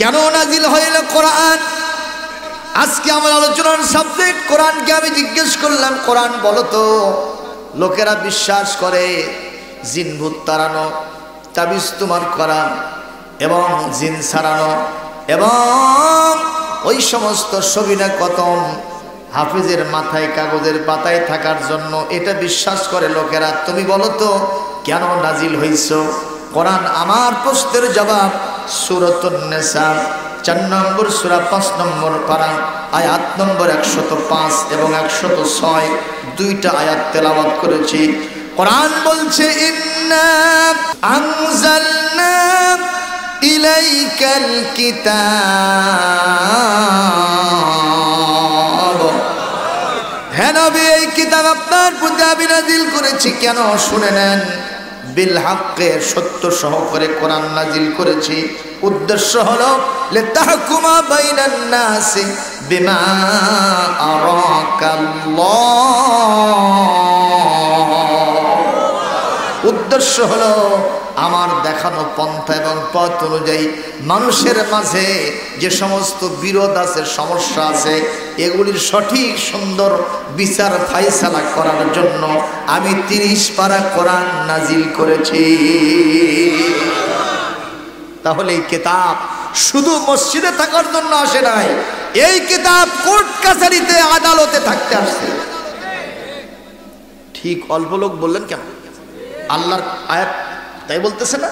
কেন নাজিল হইল কোরআন? আজকে আমার আলোচনার সাবজেক্ট কোরআনকে আমি জিজ্ঞেস করলাম, কোরআন বলো তো, লোকেরা বিশ্বাস করে জিন ভূত তাড়ানো, তাবিজ তোমার করা এবং জিন ছাড়ানো এবং ওই সমস্ত সবিনা কতম হাফিজের মাথায় কাগজের পাতায় থাকার জন্য এটা বিশ্বাস করে লোকেরা। তুমি বলো তো কেন নাজিল হইছ কোরআন? আমার প্রশ্নের জবাব সূরাতুন নিসা 4 নম্বর সূরা 5 নম্বর পারা আয়াত নম্বর 105 এবং 106 দুইটা আয়াত তেলাওয়াত করেছি। কোরআন বলছে, ইন্না আনজালনা ইলাইকাল কিতাব, হে নবী এই কিতাব আপনার প্রতি আমি নাজিল করেছি। কেন? শুনে নেন, বিল হাক্কে সত্য সহকারে কোরআন নাজিল করেছি। উদ্দেশ্য হলো লিতাহকুমা বাইনান নাসি বিমা আরাকাল্লাহ। উদ্দেশ্য হলো আমার দেখানো পন্থা এবং পথ অনুযায়ী মানুষের মাঝে যে সমস্ত বিরোধ আছে, সমস্যা আছে, এগুলির সঠিক সুন্দর বিচার ফায়সালা করার জন্য আমি 30 পারা কোরআন নাজিল করেছি। তাহলে এই কিতাব শুধু মসজিদে থাকার জন্য আসে নাই, এই কিতাব কোর্ট কাছারিতে আদালতে থাকতে আসছে। ঠিক অল্প লোক বললেন কেন? আল্লাহর আয়াত তাই বলতেছে না,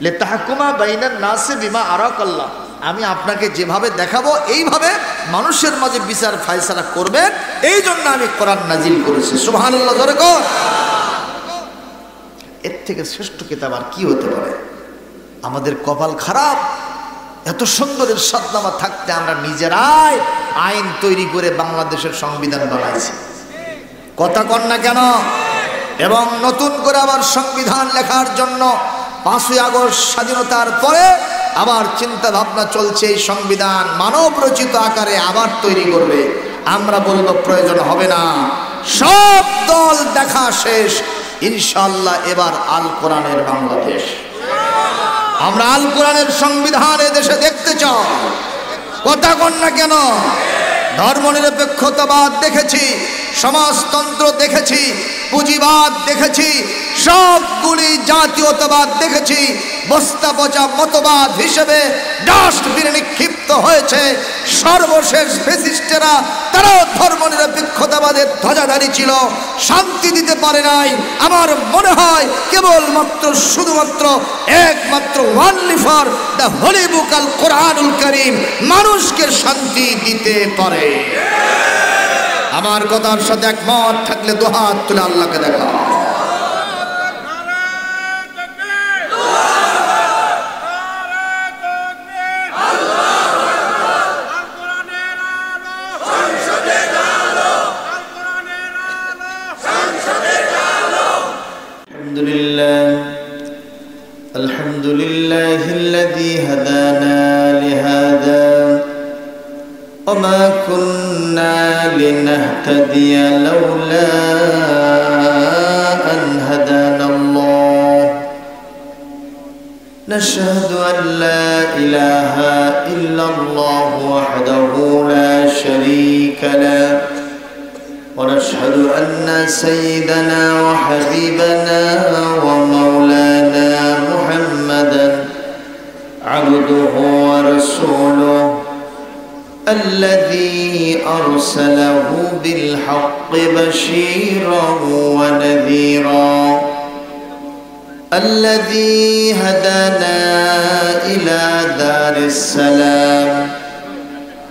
লিতাহকুমা বাইনান নাসি বিমা আরাকাল্লাহ, আমি আপনাকে যেভাবে দেখাবো এইভাবে মানুষের মাঝে বিচার ফায়সালা করবেন, এই জন্য আমি কোরআন নাজিল করেছি। সুবহানাল্লাহ, জোরে কর। এর থেকে শ্রেষ্ঠ কিতাব আর কি হতে পারে? আমাদের কপাল খারাপ, এত সুন্দর ইরশাদনামা থাকতে আমরা নিজেরাই আইন তৈরি করে বাংলাদেশের সংবিধান বানাইছি। কথা কন না কেন? এবং নতুন করে আবার সংবিধান লেখার জন্য 5ই আগস্ট স্বাধীনতার পরে আবার চিন্তা ভাবনা চলছে, এই সংবিধান মানব রচিত আকারে আবার তৈরি করবে। আমরা বলবো প্রয়োজন হবে না, সব দল দেখা শেষ, ইনশাআল্লাহ এবার আল কোরআনের বাংলাদেশ। আমরা আল কোরআনের সংবিধান এদেশে দেখতে চাই। কথা কন না কেন? ধর্মনিরপেক্ষতাবাদ দেখেছি, সমাজতন্ত্র দেখেছি, পুঁজিবাদ দেখেছি, সবগুলি জাতীয়তাবাদ দেখেছি, বস্তা পচা মতবাদ হিসেবে ডাস্টবিনে নিক্ষিপ্ত হয়েছে। সর্বশেষ ফ্যাসিস্টেরা তারাও ধর্মনিরপেক্ষতাবাদের ধ্বজাধারী ছিল, শান্তি দিতে পারে নাই। আমার মনে হয় কেবলমাত্র শুধুমাত্র একমাত্র ওয়ানলি ফর দ্য হোলি বুক আল কোরআনুল কারীম মানুষকে শান্তি দিতে পারে। আমার কথার সাথে একমত থাকলে দুহাত তুলে আল্লাহকে দেখা। আলহামদুলিল্লাহিল্লাযী হাদানা লিহাযা وما كنا لنهتدي لولا أن هدانا الله نشهد أن لا إله إلا الله وحده لا شريك له ونشهد أن سيدنا وحبيبنا ومولانا محمدا عبده ورسوله الذي أرسله بالحق بشيرا ونذيرا الذي هدانا إلى دار السلام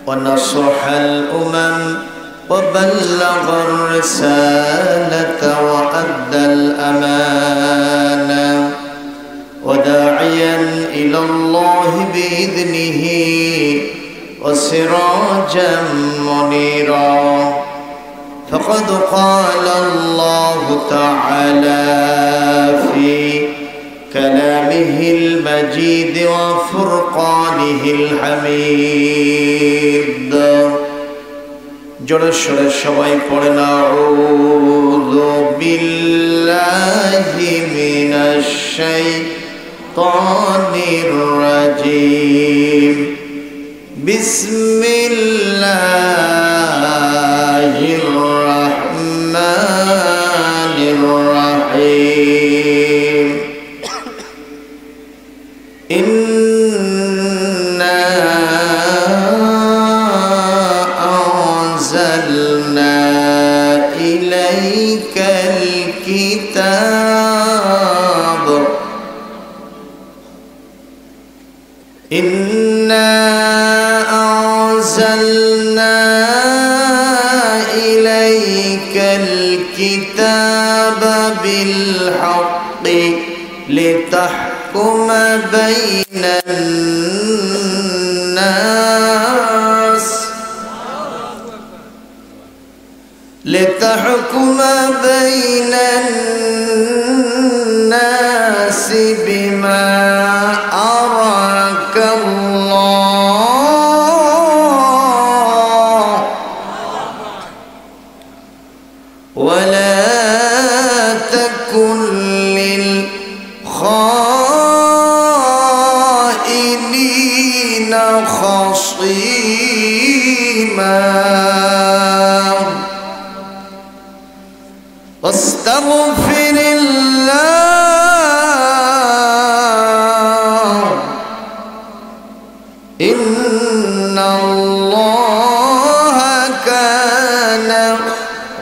ونصح الأمم وبلغ الرسالة وأدى الأمانة وداعيا إلى الله بإذنه وسراجا منيرا فقد قال الله تعالى في كلامه المجيد وفرقانه الحميد جرشر الشوي قلنا أعوذ بالله من الشيطان الرجيم بسم الله الرحمن الرحيم إنا أنزلنا إليك الكتاب إنا أنزلنا إليك الكتاب بالحق لتحكم بين الناس بما أراك الله ولا تكن للخائنين خصيما واستغفر الله إن الله كان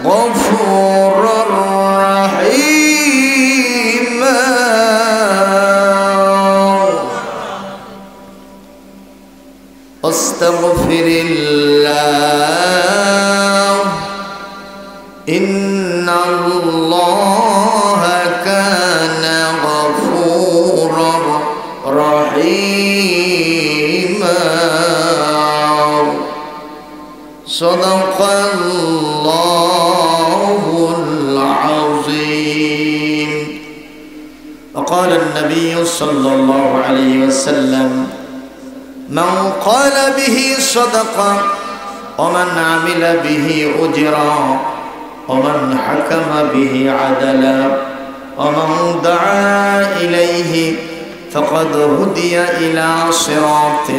غفورا رحيما واستغفر الله إن الله كان غفورا رحيما صدق الله العظيم. وقال النبي صلى الله عليه وسلم من قال به صدق ومن عمل به أجرا ومن حكم به عدلا ومن دعا إليه فقد هدي إلى صراط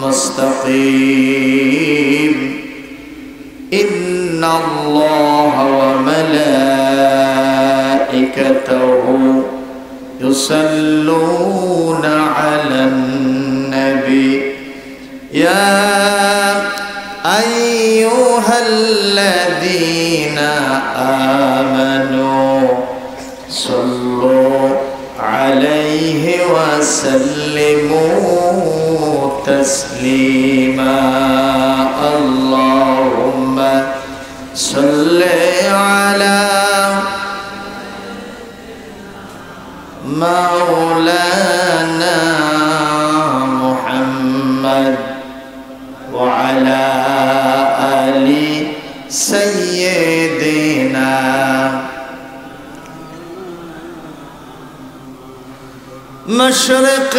مستقيم. إن الله وملائكته يصلون على النبي يا أيها الذين آمنوا صلوا عليه وسلموا تسليما. اللهم صل على مولانا محمد وعلى آل سيدنا مشرق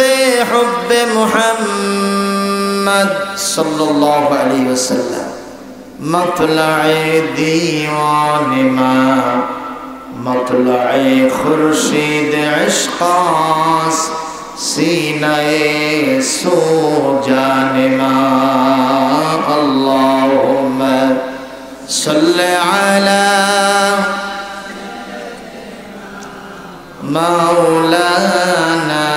حب محمد صلى الله عليه وسلم مطلع ديوان ما مطلع خورشید عشقاس سینه سو جانما. اللهم صل على مولانا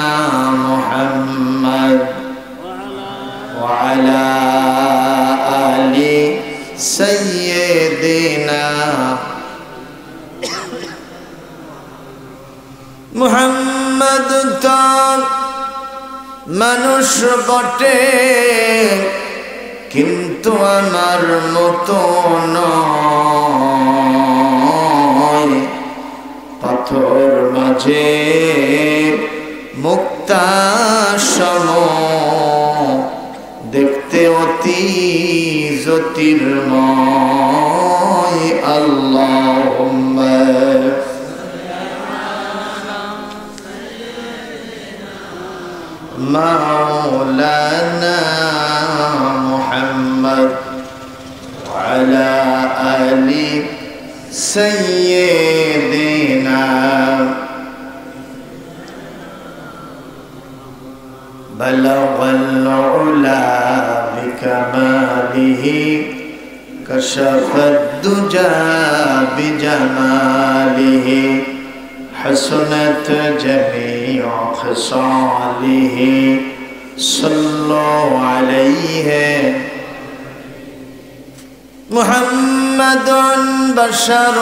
محمد وعلى آل سيدنا محمد তার মানুষ বটে কিন্তু আমার মতো নয়, পাথর মাঝে মুক্তা সম দেখতে অতি জ্যোতির্ময়। আল্লাহুম্মা مولانا محمد وعلى آل سيدنا بلغ العلا بك كشف الدجى بجماله حسنت جميع خصاله صلوا عليه محمد بشر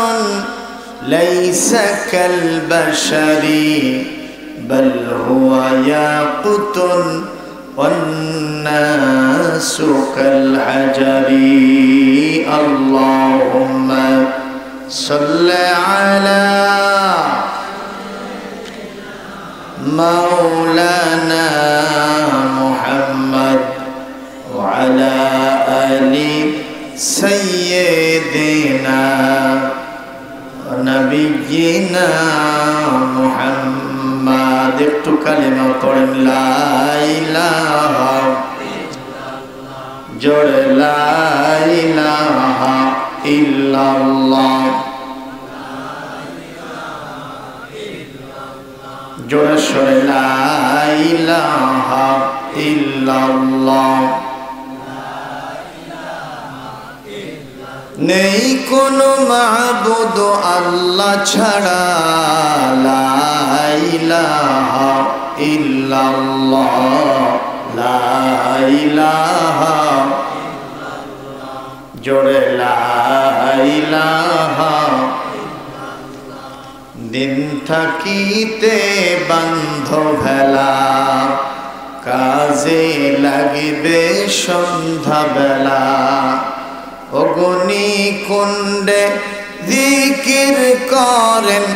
ليس كالبشر بل هو ياقوت والناس كالحجر اللهم صل على مولانا محمد وعلى آل سيدنا ونبينا محمد একটু কালিমা পড়েন লা ইলাহা জোরে লা ইলাহা ইল্লাল্লাহ জোরে সরে লা ইলাহা ইল্লাল্লাহ নেই কোনো মাবুদ আল্লাহ ছাড়া লা ইলাহা ইল্লাল্লাহ লা ইলাহা জোরে লা ইলাহা দিন থাকিতে বান্ধ ভেলা কাজে লাগিবে সন্ধ্যা বেলা অগ্নি কুণ্ডে জিকির করেন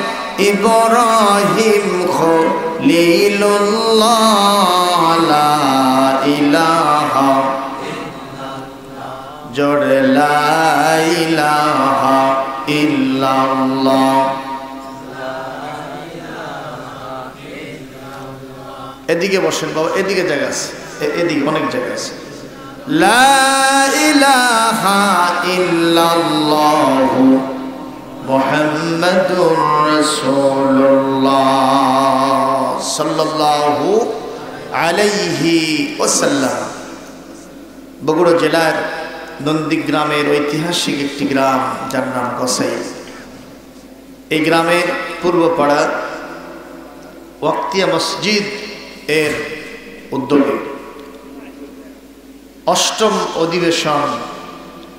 ইব্রাহিম খলিলুল্লাহ লা ইলাহা জোরে লা ইলাহা ইল্লাল্লাহ এদিকে বসেন বাবা এদিকে জায়গা আছে এদিকে অনেক জায়গা আছে লা ইলাহা ইল্লাল্লাহু মুহাম্মাদুর রাসূলুল্লাহ সাল্লাল্লাহু আলাইহি ওয়াসাল্লাম। বগুড়া জেলার নন্দীগ্রামের ঐতিহাসিক একটি গ্রাম যার নাম গোসাই। এই গ্রামের পূর্বপাড়া ওয়াক্তিয়া মসজিদ এর উদ্যোগে অষ্টম অধিবেশন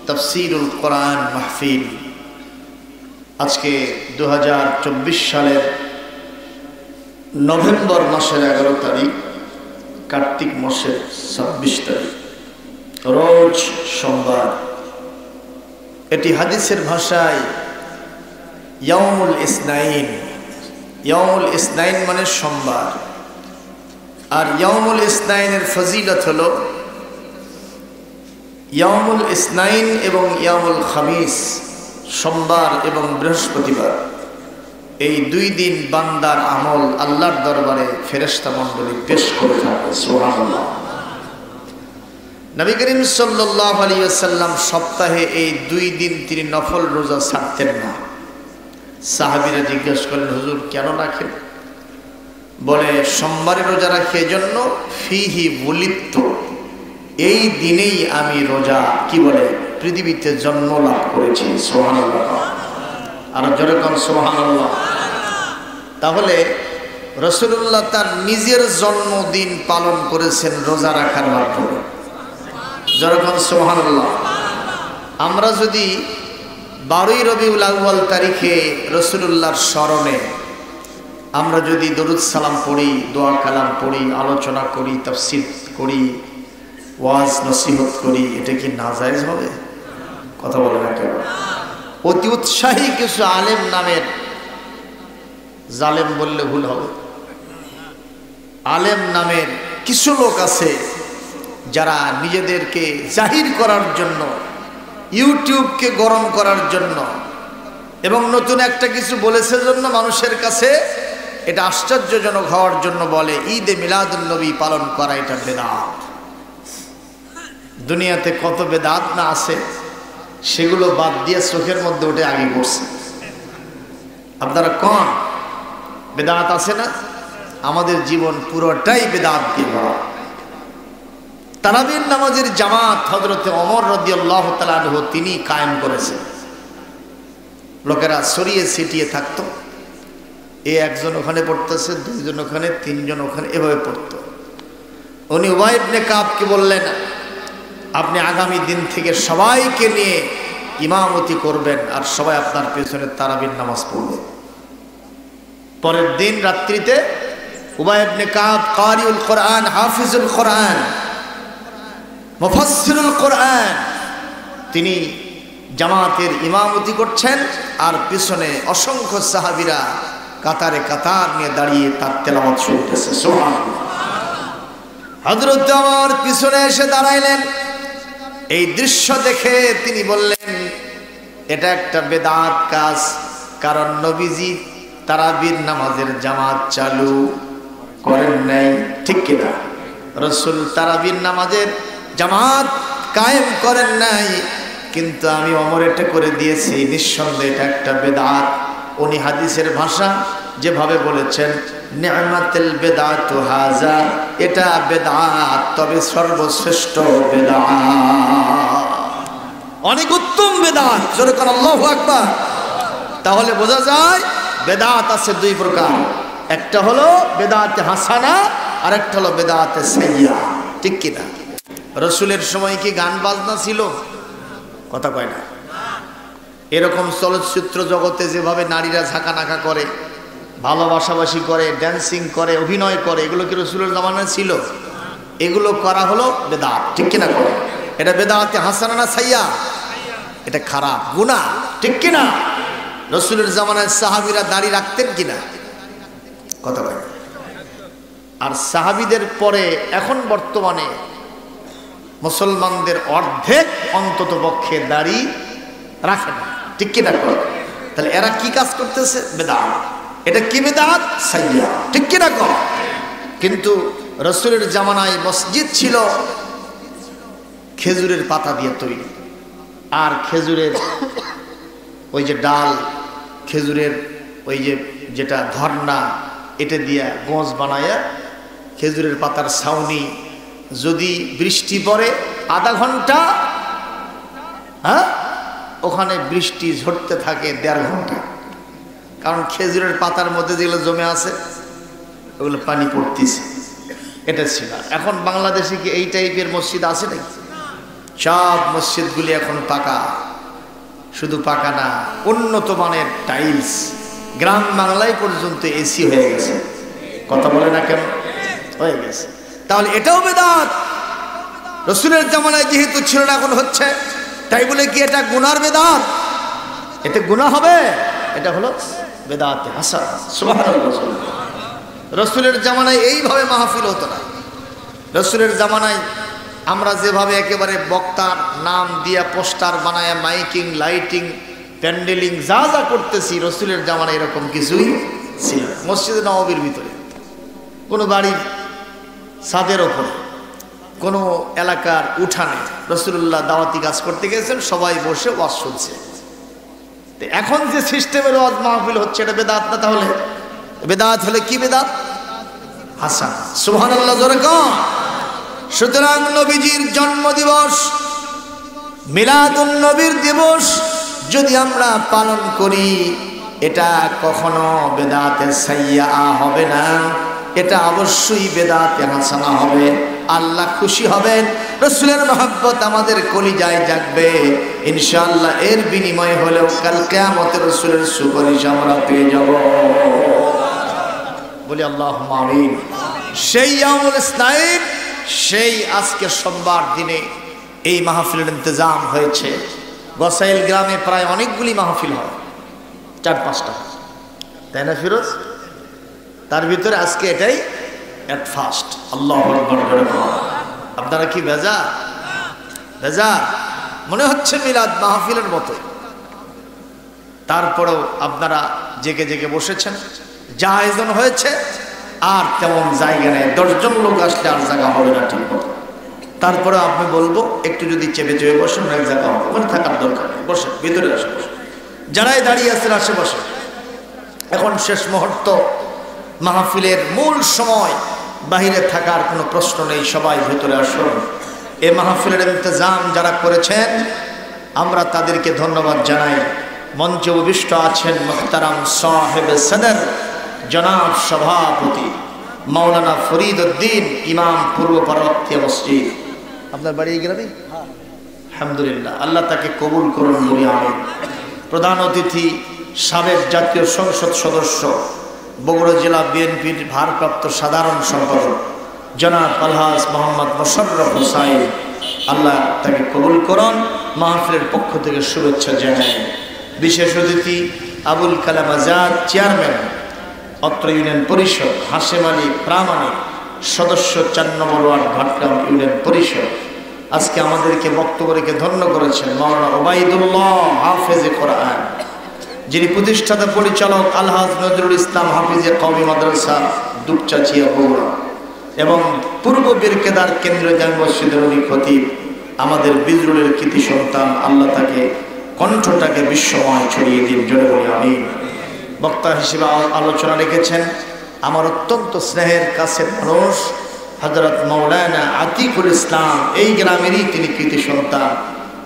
তাফসীরুল কোরআন মাহফিল আজকে 2024 সালের নভেম্বর মাসের 11 তারিখ কার্তিক মাসের 26 তারিখ রোজ সোমবার। এটি হাদিসের ভাষায় ইয়াউমুল ইসনাইন। ইয়াউমুল ইসনাইন মানে সোমবার। আর ইয়াউমুল ইসনাইনের ফজিলত হলো ইয়াউমুল ইসনাইন এবং ইয়াউমুল খামিস সোমবার এবং বৃহস্পতিবার এই দুই দিন বান্দার আমল আল্লাহর দরবারে ফেরেশতা মণ্ডলী পেশ করে থাকে। সুবহানাল্লাহ। নবী করিম সাল্লাল্লাহু আলাইহি ওয়াসাল্লাম সপ্তাহে এই দুই দিন তিনি নফল রোজা ছাড়তেন না। সাহাবীরা জিজ্ঞেস করলেন হুজুর কেন রাখেন? বলে সোমবারে রোজা রাখি এজন্য ফিহি বুলিত্তু, এই দিনেই আমি রোজা কি বলে পৃথিবীতে জন্ম লাভ করেছি। সুবহানাল্লাহ। আর জোরে কোন সুবহানাল্লাহ। তাহলে রাসূলুল্লাহ তার নিজের জন্মদিন পালন করেছেন রোজা রাখার মাধ্যমে। জোরে কোন সুবহানাল্লাহ। আমরা যদি 12ই রবিউল আউয়াল তারিখে রাসূলুল্লাহর স্মরণে আমরা যদি দরুদ সালাম পড়ি, দোয়া কালাম পড়ি, আলোচনা করি, তাফসীর করি, ওয়াজ নসিহত করি, এটা কি নাজায়েজ হবে? কথা বলে না কেন? অতি উৎসাহী কিছু আলেম নামের, জালেম বললে ভুল হবে, আলেম নামের কিছু লোক আছে যারা নিজেদেরকে জাহির করার জন্য, ইউটিউবকে গরম করার জন্য এবং নতুন একটা কিছু বলেছে জন্য মানুষের কাছে এটা আশ্চর্যজনক হওয়ার জন্য বলে ঈদে মিলাদুন নবী পালন করা এটা বেদাত। দুনিয়াতে কত বেদাত না আছে, সেগুলো বাদ দিয়ে চোখের মধ্যে উঠে আগে পড়ছে। আপনারা কোন বেদাত আছে না? আমাদের জীবন পুরোটাই বেদাত দিয়ে ভরা। তারাবির নামাজের জামাত হযরতে ওমর রাদিয়াল্লাহু তাআলা আনহু তিনি কায়েম করেছেন। লোকেরা ছড়িয়ে ছিটিয়ে থাকতো, একজন ওখানে পড়তেছে, দুইজন ওখানে, তিনজন ওখানে, এভাবে পড়তো। উনি উবাই ইবনে কাবকে বললেন, আপনি আগামী দিন থেকে সবাইকে নিয়ে ইমামতি করবেন আর সবাই আপনার পেছনে তারাবির নামাজ পড়বে। পরের দিন রাত্রিতে উবাই ইবনে কাব কারিউল কোরআন, হাফিজুল কোরআন, মুফাসসিরুল কোরআন, তিনি জামাতের ইমামতি করছেন আর পিছনে অসংখ্য সাহাবীরা কাতারে কাতার নিয়ে দাঁড়িয়ে তার তেলাওয়াত শুনতেছে। সুবহানাল্লাহ। হযরত ওমর পিছনে এসে দাঁড়াইলেন। এই দৃশ্য দেখে তিনি বললেন, এটা একটা বেদাত কাজ, কারণ নবীজি তারাবির নামাজের জামাত চালু করেন নাই, ঠিক কিনা? রাসূল তারাবির নামাজের জামাত কায়েম করেন নাই, কিন্তু আমি ওমর এটা করে দিয়েছি, নিঃসন্দেহে এটা একটা বেদাত। উনি হাদিসের ভাষা যেভাবে বলেছেন, নি'মাতুল বিদআতু হাযা, এটা বেদাত, তবে সর্বশ্রেষ্ঠ বেদাত, অনেক উত্তম বেদাত। জোরে কোন আল্লাহু আকবার। তাহলে বোঝা যায় বেদাত আছে দুই প্রকার, একটা হলো বেদাতে হাসানা আর একটা হলো বেদাতে সাইয়্যা, ঠিক কিনা? রাসূলের সময় কি গান বাজনা ছিল? কথা কয় না। এরকম চলচ্চিত্র জগতে যেভাবে নারীরা ঝাঁকানাকা করে, ভালোবাসাবাসি করে, ড্যান্সিং করে, অভিনয় করে, এগুলো কি রাসূলের জামানায় ছিল? এগুলো করা হলো বেদাত, ঠিক কিনা? করে এটা বেদাতে হাসানা না সাইয়্যা? এটা খারাপ, গুনাহ, ঠিক কিনা? রাসূলের জামানায় সাহাবীরা দাড়ি রাখতেন কিনা? কথা বলেন। আর সাহাবীদের পরে এখন বর্তমানে মুসলমানদের অর্ধেক অন্তত পক্ষে দাড়ি রাখে না, ঠিক কিনা? তাহলে এরা কি কাজ করতেছে? বেদাত। এটা কি বেদাত? সাইয়্যা, ঠিক কিনা? কিন্তু রাসূলের জামানায় মসজিদ ছিল খেজুরের পাতা দিয়ে তৈরি, আর খেজুরের ওই যে ডাল, খেজুরের ওই যে যেটা ধর্না, এটা দিয়া গোঁজ বানায়া খেজুরের পাতার ছাউনি, যদি বৃষ্টি পড়ে আধা ঘন্টা, হ্যাঁ, ওখানে বৃষ্টি ঝরতে থাকে 1.5 ঘন্টা, কারণ খেজুরের পাতার মধ্যে যেগুলো জমে আছে ওগুলো পানি পড়তেছে। এটা ছিল। এখন বাংলাদেশে কি এই টাইপের মসজিদ আছে নাকি? সব মসজিদগুলি এখন পাকা, শুধু পাকা না, উন্নত মানের টাইলস, গ্রাম বাংলায় পর্যন্ত এসি হয়ে গেছে। কথা বলে না কেন? হয়ে গেছে। তাহলে এটাও বেদাত। রাসূলের জামানায় যেহেতু ছিল না, এখন হচ্ছে, তাই বলে কি এটা গুনার বেদাত? এটা গুনাহ হবে? এটা হলো বেদাতে হাসানা। সুবহানাল্লাহ। রাসূলের জামানায় এইভাবে মাহফিল হতো না। রাসূলের জামানায় আমরা যেভাবে একেবারে বক্তার নাম দিয়া পোস্টার বানায়, মাইকিং, লাইটিং, প্যান্ডেলিং যা যা করতেছি, রাসূলের জামানায় এরকম কিছুই ছিল না। মসজিদে নববীর ভিতরে, কোনো বাড়ির ছাদের ওপরে, কোনো এলাকার উঠানে রাসূলুল্লাহ দাওয়াতি কাজ করতে গেছেন, সবাই বসে ওয়াজ শুনছে। এখন যে সিস্টেমের ওয়াজ মাহফিল হচ্ছে, এটা বেদাত না? তাহলে বেদাত হলে কি বেদাত? হাসান। সুবহানাল্লাহ, জোরে কোন। সুতরাং নবীজির জন্মদিবস, মিলাদুন নবীর দিবস যদি আমরা পালন করি, এটা কখনো বেদাতে সাইয়্যা হবে না, এটা অবশ্যই বেদাতে হাসানা হবে। আল্লাহ খুশি হবেন, রাসূলের মহব্বত আমাদের কলিজায় জাগবে ইনশাআল্লাহ। এর বিনিময় হলেও কাল কিয়ামতে রাসূলের সুপারিশ আমরা পেয়ে যাব। বলি আল্লাহুম্মা আমিন। সেই ইয়াউমুল ইসনাইন, সেই আজকে সোমবার দিনে এই মাহফিলের ইন্তজাম হয়েছে। গোসাইল গ্রামে প্রায় অনেকগুলি মাহফিল হয়, 4-5টা, তাই না ফিরোজ? তার ভিতরে আজকে এটাই এট ফার্স্ট। আল্লাহু আকবার। আপনারা কি বেজার? বেজার মনে হচ্ছে মিলাদ মাহফিলের মতো। তারপরেও আপনারা জেগে জেগে বসেছেন, যা আয়োজন হয়েছে, আর তেমন জায়গা নেই। 10 জন লোক আসলে আর জায়গা হবে না ঠিক মতো। তারপরে আপনি বলবো একটু যদি চেপে চেপে বসেন, এক জায়গা হবে, ওখানে থাকার দরকার নেই, বসে ভিতরে আসে বসে। যারাই দাঁড়িয়ে আছেন আশেপাশে, এখন শেষ মুহূর্ত, মাহফিলের মূল সময়, বাহিরে থাকার কোনো প্রশ্ন নেই, সবাই ভিতরে আসুন। এই মাহফিলের ইন্তজাম যারা করেছেন আমরা তাদেরকে ধন্যবাদ জানাই। মঞ্চে উপবিষ্ট আছেন মুহতারাম সাহেব সদর জনাব সভাপতি মাওলানা ফরিদ উদ্দিন ইমাম পূর্ব পার্বত্য মসজিদ। আপনার বাড়ি এই গ্রামে? আলহামদুলিল্লাহ, আল্লাহ তাকে কবুল করুন বলি আমিন। প্রধান অতিথি সাবেক জাতীয় সংসদ সদস্য বগুড়া জেলা বিএনপির ভারপ্রাপ্ত সাধারণ সম্পাদক জনাব আলহাজ মোহাম্মদ মোশাররফ হোসাইন, আল্লাহ তাকে কবুল করুন। মাহফিলের পক্ষ থেকে শুভেচ্ছা জানাই। বিশেষ অতিথি আবুল কালাম আজাদ চেয়ারম্যান অত্র ইউনিয়ন পরিষদ, হাশেম আলী প্রামাণিক সদস্য 4 নম্বর ওয়ার্ড ঘাটগ্রাম ইউনিয়ন পরিষদ, আজকে আমাদেরকে বক্তব্য রেখে ধন্য করেছেন মাওলানা ওবাইদুল্লাহ হাফেজে কোরআন, যিনি প্রতিষ্ঠাতা পরিচালক আলহাজ নজরুল ইসলাম হাফিজে কওমি মাদ্রাসা দুপচাচিয়া বগুড়া এবং পূর্ব বীরকেদার কেন্দ্রীয় জামে মসজিদের উনি খতিব, আমাদের বিজরুলের কৃতি সন্তান, আল্লাহ তাকে কণ্ঠটাকে বিশ্বময় ছড়িয়ে দিন, জোরে বলি আমিন। বক্তা হিসেবে আলোচনা রেখেছেন আমার অত্যন্ত স্নেহের কাছের মানুষ হযরত মাওলানা আতিকুল ইসলাম, এই গ্রামেরই তিনি কৃতি সন্তান,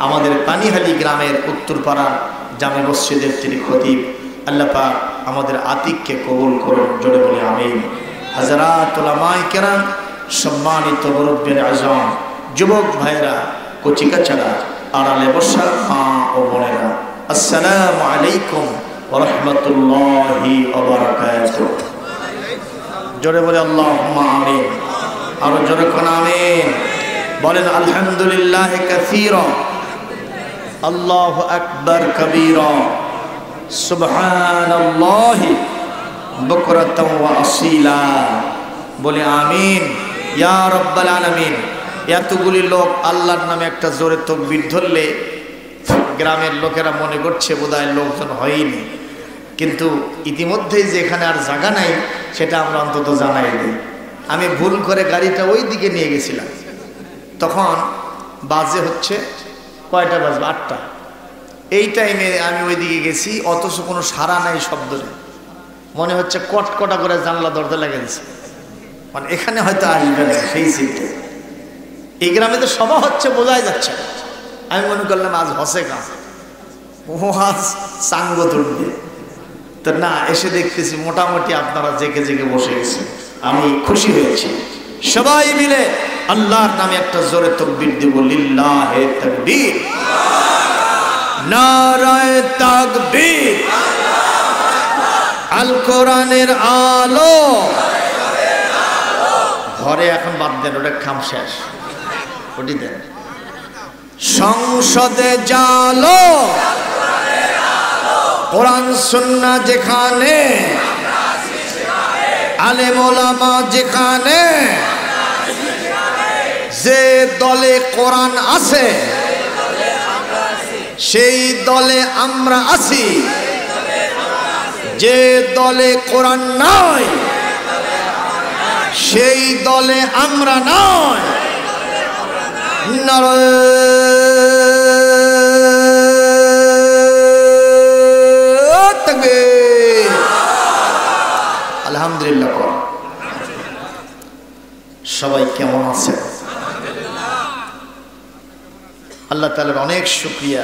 আমাদের পানিহালি গ্রামের উত্তরপাড়া জামে মসজিদের তিনি খতিব। আল্লাহ পাক আমাদের আতিককে কবুল করুন, জোরে বলি আমিন। হযরত উলামায়ে কেরাম, সম্মানিত মুরব্বিয়ান আযম, যুবক ভাইরা, কচিকাচারা, আড়ালে বসা মা ও বোনেরা, আসসালামু আলাইকুম ওয়া রাহমাতুল্লাহি ওয়া বারাকাতুহু। জোরে বলে আল্লাহুম্মা আমিন। আরো জোরে কোন আমিন বলেন। আলহামদুলিল্লাহ কাসীরা, আল্লাহু আকবার কবীরা, সুবহানাল্লাহি বুকরাতাও ওয়া আসীলা। বলে আমিন ইয়া রাব্বাল আলামিন। এতগুলি লোক আল্লাহর নামে একটা জোরে তাকবীর ধরলে গ্রামের লোকেরা মনে করছে বোধহয় লোকজন হয়নি, কিন্তু ইতিমধ্যেই যে এখানে আর জায়গা নাই সেটা আমরা অন্তত জানাই দিই। আমি ভুল করে গাড়িটা ওই দিকে নিয়ে গেছিলাম, তখন বাজে হচ্ছে কয়টা বাজবে? 8টা। এই টাইমে আমি ওই দিকে গেছি, অথচ কোনো সাড়া নাই, শব্দ নেই। মনে হচ্ছে কটকটা করে জানলা দরজা লেগে গেছে, মানে এখানে হয়তো আসবে না সেই সিটে। এই গ্রামে তো সভা হচ্ছে, বোঝাই যাচ্ছে। আমি মনে করলাম আজ হসে কাজ, ও আজ সাঙ্গ তুলবে, তো না, এসে দেখতেছি মোটামুটি আপনারা জেগে জেগে বসে গেছেন। আমি খুশি হয়েছি। সবাই মিলে আল্লাহর নামে একটা জোরে তাকবীর দিব। লিল্লাহে তাকবীর, নারায়ে তাকবীর, আল কোরআনের আলো। ঘরে এখন বাদ দেন, ওটা খাম শেষ, ওটি দেন। সংসদে জালো, কোরআন সুন্নাহ যেখানে, আলেম ওলামা যেখানে, যে দলে কোরআন আছে সেই দলে আমরা আছি, যে দলে কোরআন নাই সেই দলে আমরা নয়। নারায়ে তাকবীর। আলহামদুলিল্লাহ। সবাই কেমন আছেন? আল্লাহ তাআলার অনেক শুকরিয়া,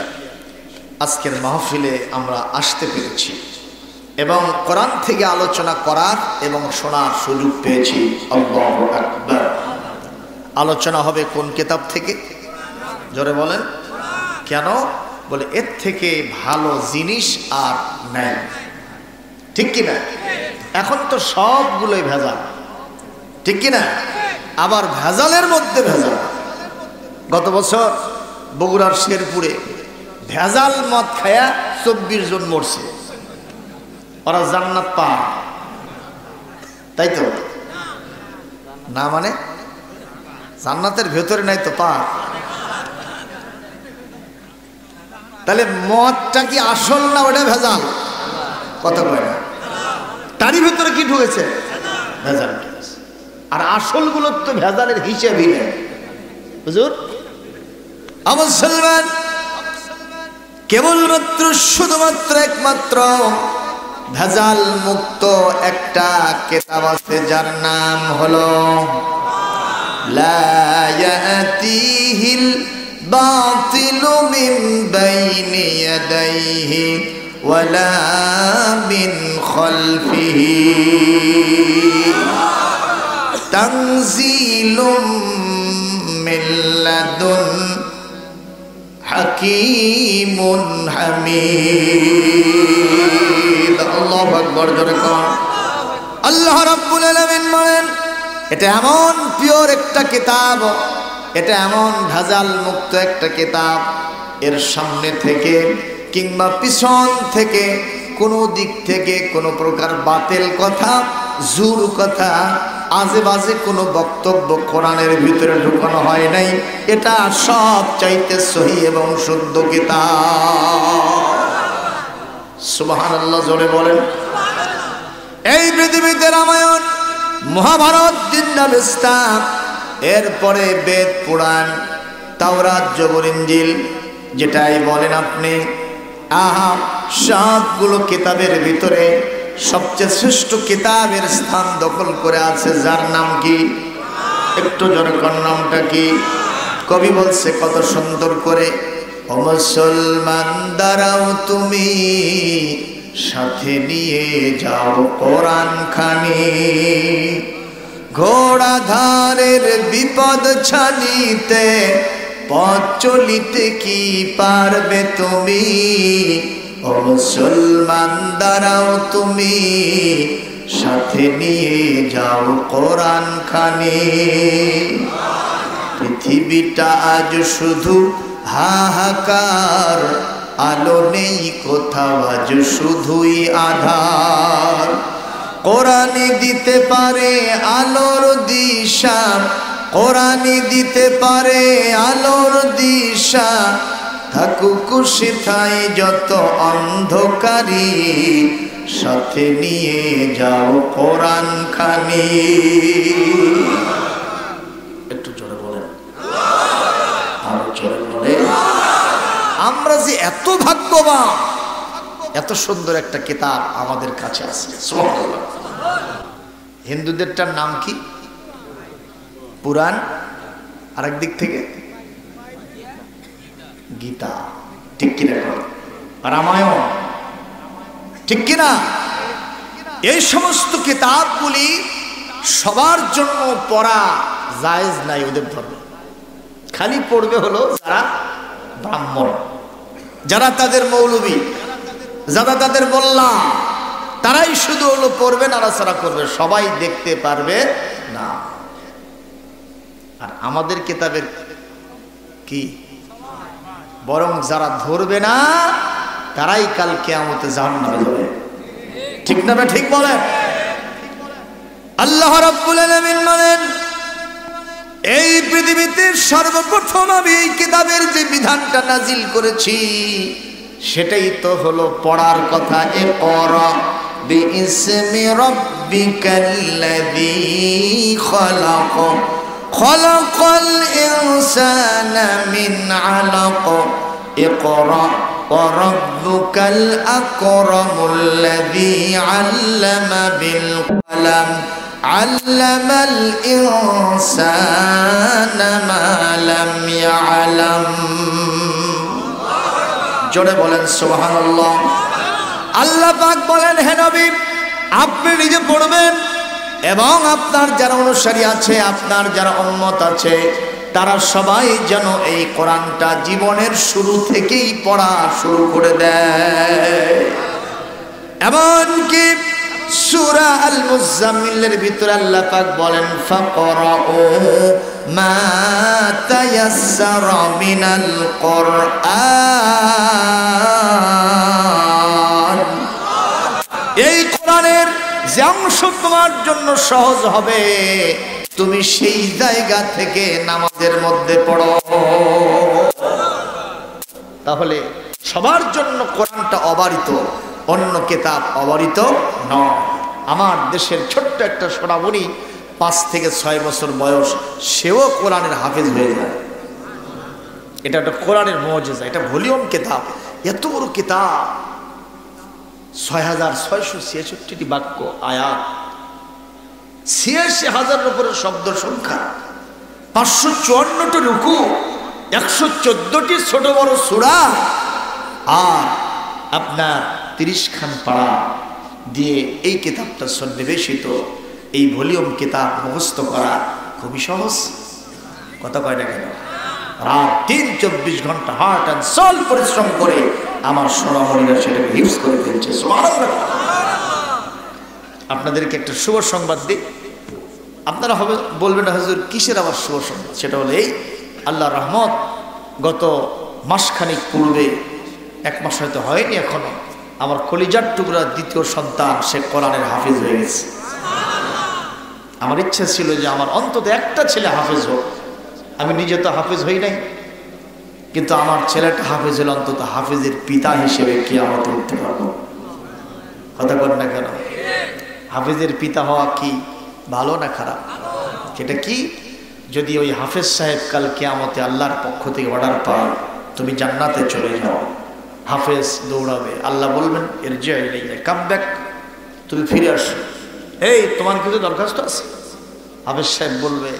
আজকের মাহফিলে আমরা আসতে পেরেছি এবং কোরআন থেকে আলোচনা করার এবং শোনার সুযোগ পেয়েছি। আল্লাহু আকবার। আলোচনা হবে কোন কিতাব থেকে? জোরে বলেন। কেন? বলে এর থেকে ভালো জিনিস আর নাই, ঠিক কিনা? এখন তো সবগুলোই ভেজাল, ঠিক কিনা? আবার ভেজালের মধ্যে ভেজাল। গত বছর বগুড়ার শেরপুরে ভেজাল মদ খায়া 24 জন মরছে। ওরা জান্নাত পায়, তাই তো না? মানে জান্নাতের ভেতরে নাই তো পা। তাহলে মদটা কি আসল না ওটা ভেজাল? কথা কয় না। তারই ভেতরে কি ঢুকেছে? ভেজাল। আর আসলগুলোর তো ভেজালের হিসেবই নেই। হুজুর, মুসলমান কেবলমাত্র শুধুমাত্র একমাত্র ভেজাল মুক্ত একটা কিতাব আছে, যার নাম হলো লা ইয়াতিহিল বাতিলু মিন বাইনি ইয়াদাইহি ওয়ালা মিন খালফিহি তানজিলুম মিন লাদুন হাকিমুন হামিদ। আল্লাহু আকবার, জোরে কোন আল্লাহ রাব্বুল আলামিন বলেন এটা এমন পিওর একটা কিতাব, এটা এমন ভেজাল মুক্ত একটা কিতাব, এর সামনে থেকে কিংবা পিছন থেকে কোনো দিক থেকে কোনো প্রকার বাতিল কথা, জুর কথা, আজে বাজে কোনো বক্তব্য কোরআনের ভিতরে ঢুকানো হয় নাই। এটা সব চাইতে সহি এবং শুদ্ধ কিতাব। সুবহানাল্লাহ, জোরে বলেন। এই পৃথিবীতে রামায়ণ, মহাভারত, জিন্দাল ইসলাম, এরপরে বেদ, পুরাণ, তাওরাত, জবুর, ইনজিল, যেটাই বলেন আপনি, আহা, সবগুলো কিতাবের ভিতরে সবচেয়ে শ্রেষ্ঠ কিতাবের স্থান দখল করে আছে, যার নাম কি? একটু জনগণ, নামটা কি? কবি বলছে কত সুন্দর করে, ও মুসলমান দাঁড়াও তুমি, সাথে নিয়ে যাও কোরআন খানি, ঘোড়া ধারের বিপদ ছাড়িতে পথ চলিতে কি পারবে তুমি, ও মুসলমান দাঁড়াও তুমি, সাথে নিয়ে যাও কোরআন খানি। পৃথিবীটা আজ শুধু হাহাকার, আলো নেই কোথাও, আজ শুধুই আধার। কোরআনই দিতে পারে আলোর দিশা, কোরআনই দিতে পারে আলোর দিশা, থাকুক সেথায় যত অন্ধকারী, সাথে নিয়ে যাও কোরআন খানি। একটু জোরে বলেন, আরো জোরে বলে। আমরা যে এত ভাগ্যবান, এত সুন্দর একটা কিতাব আমাদের কাছে আছে। সুবহানাল্লাহ। হিন্দুদেরটার নাম কি? পুরাণ, আরেক দিক থেকে গীতা, ঠিক কিনা? রামায়ণ, ঠিক কিনা? এই সমস্ত কিতাবগুলি সবার জন্য পড়া জায়েজ নাই ওদের ধর্মে। খালি পড়বে হলো যারা ব্রাহ্মণ, যারা তাদের মৌলবী, যারা তাদের মোল্লা, তারাই শুধু হলো পড়বে, নাড়াচাড়া করবে, সবাই দেখতে পারবে না। আর আমাদের কিতাবের কি, বরং যারা ধরবে না তারাই কাল কিয়ামতে জাহান্নামে যাবে। ঠিক না? ঠিক বলেন। আল্লাহ রাব্বুল আলামিন বলেন, এই পৃথিবীতে সর্বপ্রথম আমি এই কিতাবের যে বিধানটা নাজিল করেছি সেটাই তো হলো পড়ার কথা। ইকরা বিইসমি রাব্বিকাল্লাযী খলাক, খলাকাল ইনসানা মিন আলাক, ইকরা ওয়া রাব্বুকাল আকরামুল্লাযী আল্লামা বিল কলম, আল্লামাল ইনসানা মা লাম ইয়ালাম। জোরে বলেন সুবহানাল্লাহ। আল্লাহ পাক বলেন, হে নবী, আপনি নিজে পড়বেন এবং আপনার যারা অনুসারী আছে, আপনার যারা উম্মত আছে, তারা সবাই যেন এই কোরআনটা জীবনের শুরু থেকেই পড়া শুরু করে দেয়। এমনকি সূরা আল মুজাম্মিলের ভিতরে আল্লাহ পাক বলেন, ফাকরাউ মা তায়াসসারা মিনাল কুরআন। এই কোরআনের যে অংশ তোমার জন্য সহজ হবে, তুমি সেই জায়গা থেকে নামাজের মধ্যে পড়ো। তাহলে সবার জন্য কোরআনটা অবারিত, অন্য কিতাব অবারিত নয়। আমার দেশের ছোট্ট একটা সোনামণি 5 থেকে 6 বছর বয়স, সেও কোরআনের হাফেজ হয়ে যায়। এটা একটা কোরআনের মুজিজা, এটা ভলিউম কিতাব, এত বড় কিতাব, 6666টি বাক্য, আয়াত, 86,000-এর উপরে শব্দ সংখ্যা, 554টি রুকু, 114টি ছোট বড় সূরা, আর আপনার 30 খান পারা দিয়ে এই কিতাবটা সন্নিবেশিত। এই ভলিউম কিতাব মুখস্থ করা খুবই সহজ, কথা কয় না কেন? রাত 3-24 ঘন্টা হার্ট অ্যান্ড সোল পরিশ্রম করে আমার সোনামণিরা সেটাকে হিফজ করে ফেলছে। সুবহানাল্লাহ। আপনাদেরকে একটা শুভ সংবাদ দিই। আপনারা হবে বলবেন হুজুর কিসের আবার শুভ সংবাদ? সেটা হলো এই, আল্লাহর রহমত, গত মাসখানিক পূর্বে, 1 মাস হয়তো হয়নি এখনো, আমার কলিজার টুকরা দ্বিতীয় সন্তান সে কোরআনের হাফিজ হয়ে গেছে। আমার ইচ্ছা ছিল যে আমার অন্তত একটা ছেলে হাফিজ হোক। আমি নিজে তো হাফিজ হই নাই, কিন্তু আমার ছেলেটা হাফিজ হলে অন্তত হাফিজের পিতা হিসেবে কিয়ামতে উঠতে পারবো। কথা বল না কেন? হাফিজের পিতা হওয়া কি ভালো না খারাপ? সেটা কি? যদি ওই হাফেজ সাহেব কাল কিয়ামতে আল্লাহর পক্ষ থেকে অর্ডার পায়, তুমি জান্নাতে চলে যাও, হাফেজ দৌড়াবে, আল্লাহ বলবেন ইরজি ইলাইয়া, কাম ব্যাক, তুমি ফিরে আসো। এই তোমার কিছু দরখাস্ত আছে? হাফেজ সাহেব বলবে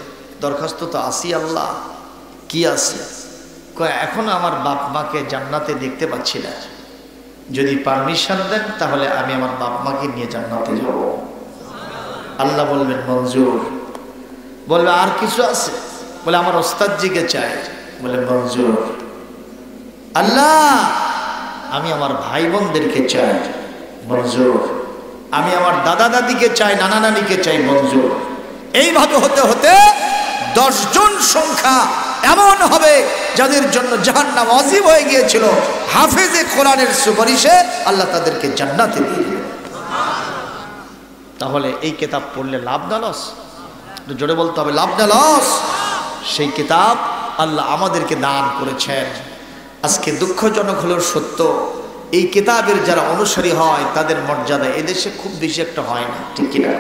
দরখাস্ত তো আসি আল্লাহ। কি আছে? কয় এখনো আমার বাপ মাকে জান্নাতে দেখতে পাচ্ছি না, যদি পারমিশন দেন তাহলে আমি আমার বাপ মাকে নিয়ে জান্নাতে যাব। আল্লাহ বলবেন মঞ্জুর। বলবে আর কিছু আছে? বলে আমার ওস্তাদজিকে চাই। বলে মঞ্জুর। আল্লাহ আমি আমার ভাই বোনদেরকে চাই। মঞ্জুর। আমি আমার দাদা দাদিকে চাই, নানা নানিকে চাই। মঞ্জুর। এইভাবে হতে হতে 10 জন সংখ্যা এমন হবে যাদের জন্য জাহান্নাম ওয়াজিব হয়ে গিয়েছিল, হাফেজে কোরআনের সুপারিশে আল্লাহ তাদেরকে জান্নাতে দিয়ে দিবেন। তাহলে এই কিতাব পড়লে লাভ না লস? জোরে বলতে হবে, লাভ না লস? সেই কিতাব আল্লাহ আমাদেরকে দান করেছেন। আজকে দুঃখজনক হলেও সত্য, এই কিতাবের যারা অনুসারী হয় তাদের মর্যাদা এদেশে খুব বেশি একটা হয় না, ঠিক কিনা?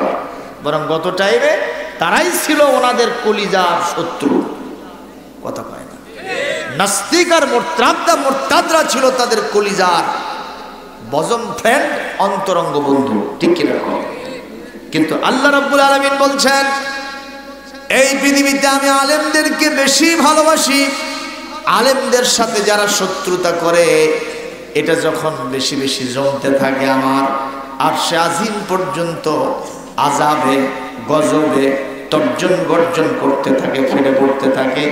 বরং গত টাইমে তারাই ছিল ওনাদের কলিজার শত্রু, কথা কয় না? নাস্তিক আর মোরতাদরা ছিল তাদের কলিজার বজম ফ্রেন্ড, অন্তরঙ্গ বন্ধু, ঠিক কিনা? কিন্তু আল্লাহ রাব্বুল আলামিন বলছেন এই পৃথিবীতে আমি আলেমদেরকে বেশি ভালোবাসি। আলেমদের সাথে যারা শত্রুতা করে, এটা যখন বেশি বেশি জমতে থাকে আমার আরশে আজিম পর্যন্ত আযাবে গজবে তর্জন গর্জন করতে থাকে, ফেলে পড়তে থাকে,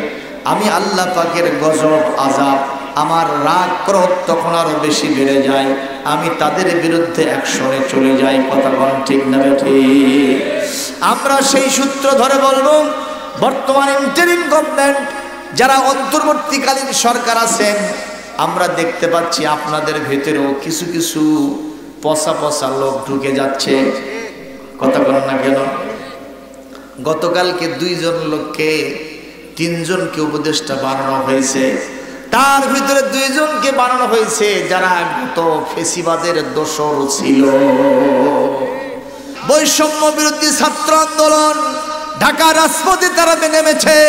আমি আল্লাহ পাকের গজব আযাব, আমার রাগ ক্রোধ তখন আরো বেশি বেড়ে যায়, আমি তাদের বিরুদ্ধে অ্যাকশনে চলে যাই। কথা বল ঠিক না ঠিক? আমরা সেই সূত্র ধরে বলবো, বর্তমান ইন্টারিম গভর্নমেন্ট যারা অন্তর্বর্তীকালীন সরকার আছেন, আমরা দেখতে পাচ্ছি আপনাদের ভেতরেও কিছু কিছু পচা পচা লোক ঢুকে যাচ্ছে। কথা বলেন না কেন? গতকালকে 2 জন লোককে 3 জনকে উপদেষ্টা বানানো হয়েছে, তার ভিতরে 2 জনকে বানানো হয়েছে যারা গত ফেসিবাদের দোসর ছিল। বৈষম্য বিরোধী ছাত্র আন্দোলন ঢাকা রাজপথে তারা নেমেছে,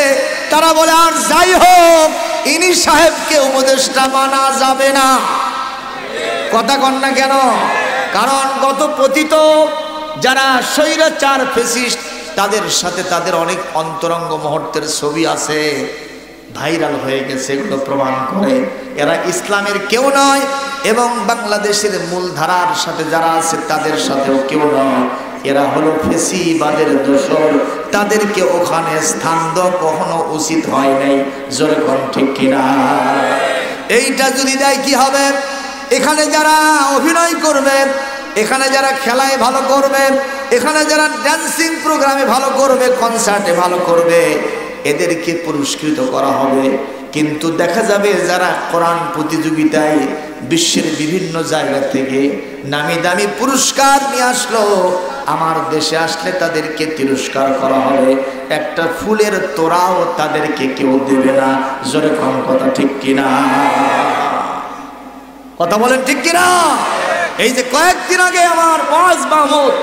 তারা বলে আর যাই হোক ইনি সাহেবকে উপদেষ্টা মানা যাবে না। কথা কন না কেন? কারণ গত পতিত যারা স্বৈরাচার ফ্যাসিস্ট, তাদের সাথে তাদের অনেক অন্তরঙ্গ মুহূর্তের ছবি আছে, ভাইরাল হয়ে গেছে, এগুলো প্রমাণ করে এরা ইসলামের কেউ নয় এবং বাংলাদেশের মূলধারার সাথে যারা আছে তাদের সাথেও কেউ নয়। এরা হলো ফেসিবাদের দোসর, তাদেরকে ওখানে স্থান দেওয়া কখনো উচিত হয় নাই। জোরে কোন ঠিক কিনা? এইটা যদি দেয় কি হবে? এখানে যারা অভিনয় করবে, এখানে যারা খেলায় ভালো করবে, এখানে যারা ডান্সিং প্রোগ্রামে ভালো করবে, কনসার্টে ভালো করবে, এদেরকে পুরস্কৃত করা হবে। কিন্তু দেখা যাবে যারা কোরআন প্রতিযোগিতায় বিশ্বের বিভিন্ন জায়গা থেকে নামি দামি পুরস্কার নিয়ে আসলো, আমার দেশে আসলে তাদেরকে তিরস্কার করা হবে। একটা ফুলের তোড়াও তাদেরকে কেউ দেবে না। জোরে কোন কথা ঠিক কিনা? কথা বলেন ঠিক কিনা? এই যে কয়েকদিন আগে আমার ওয়াজ মাহমুদ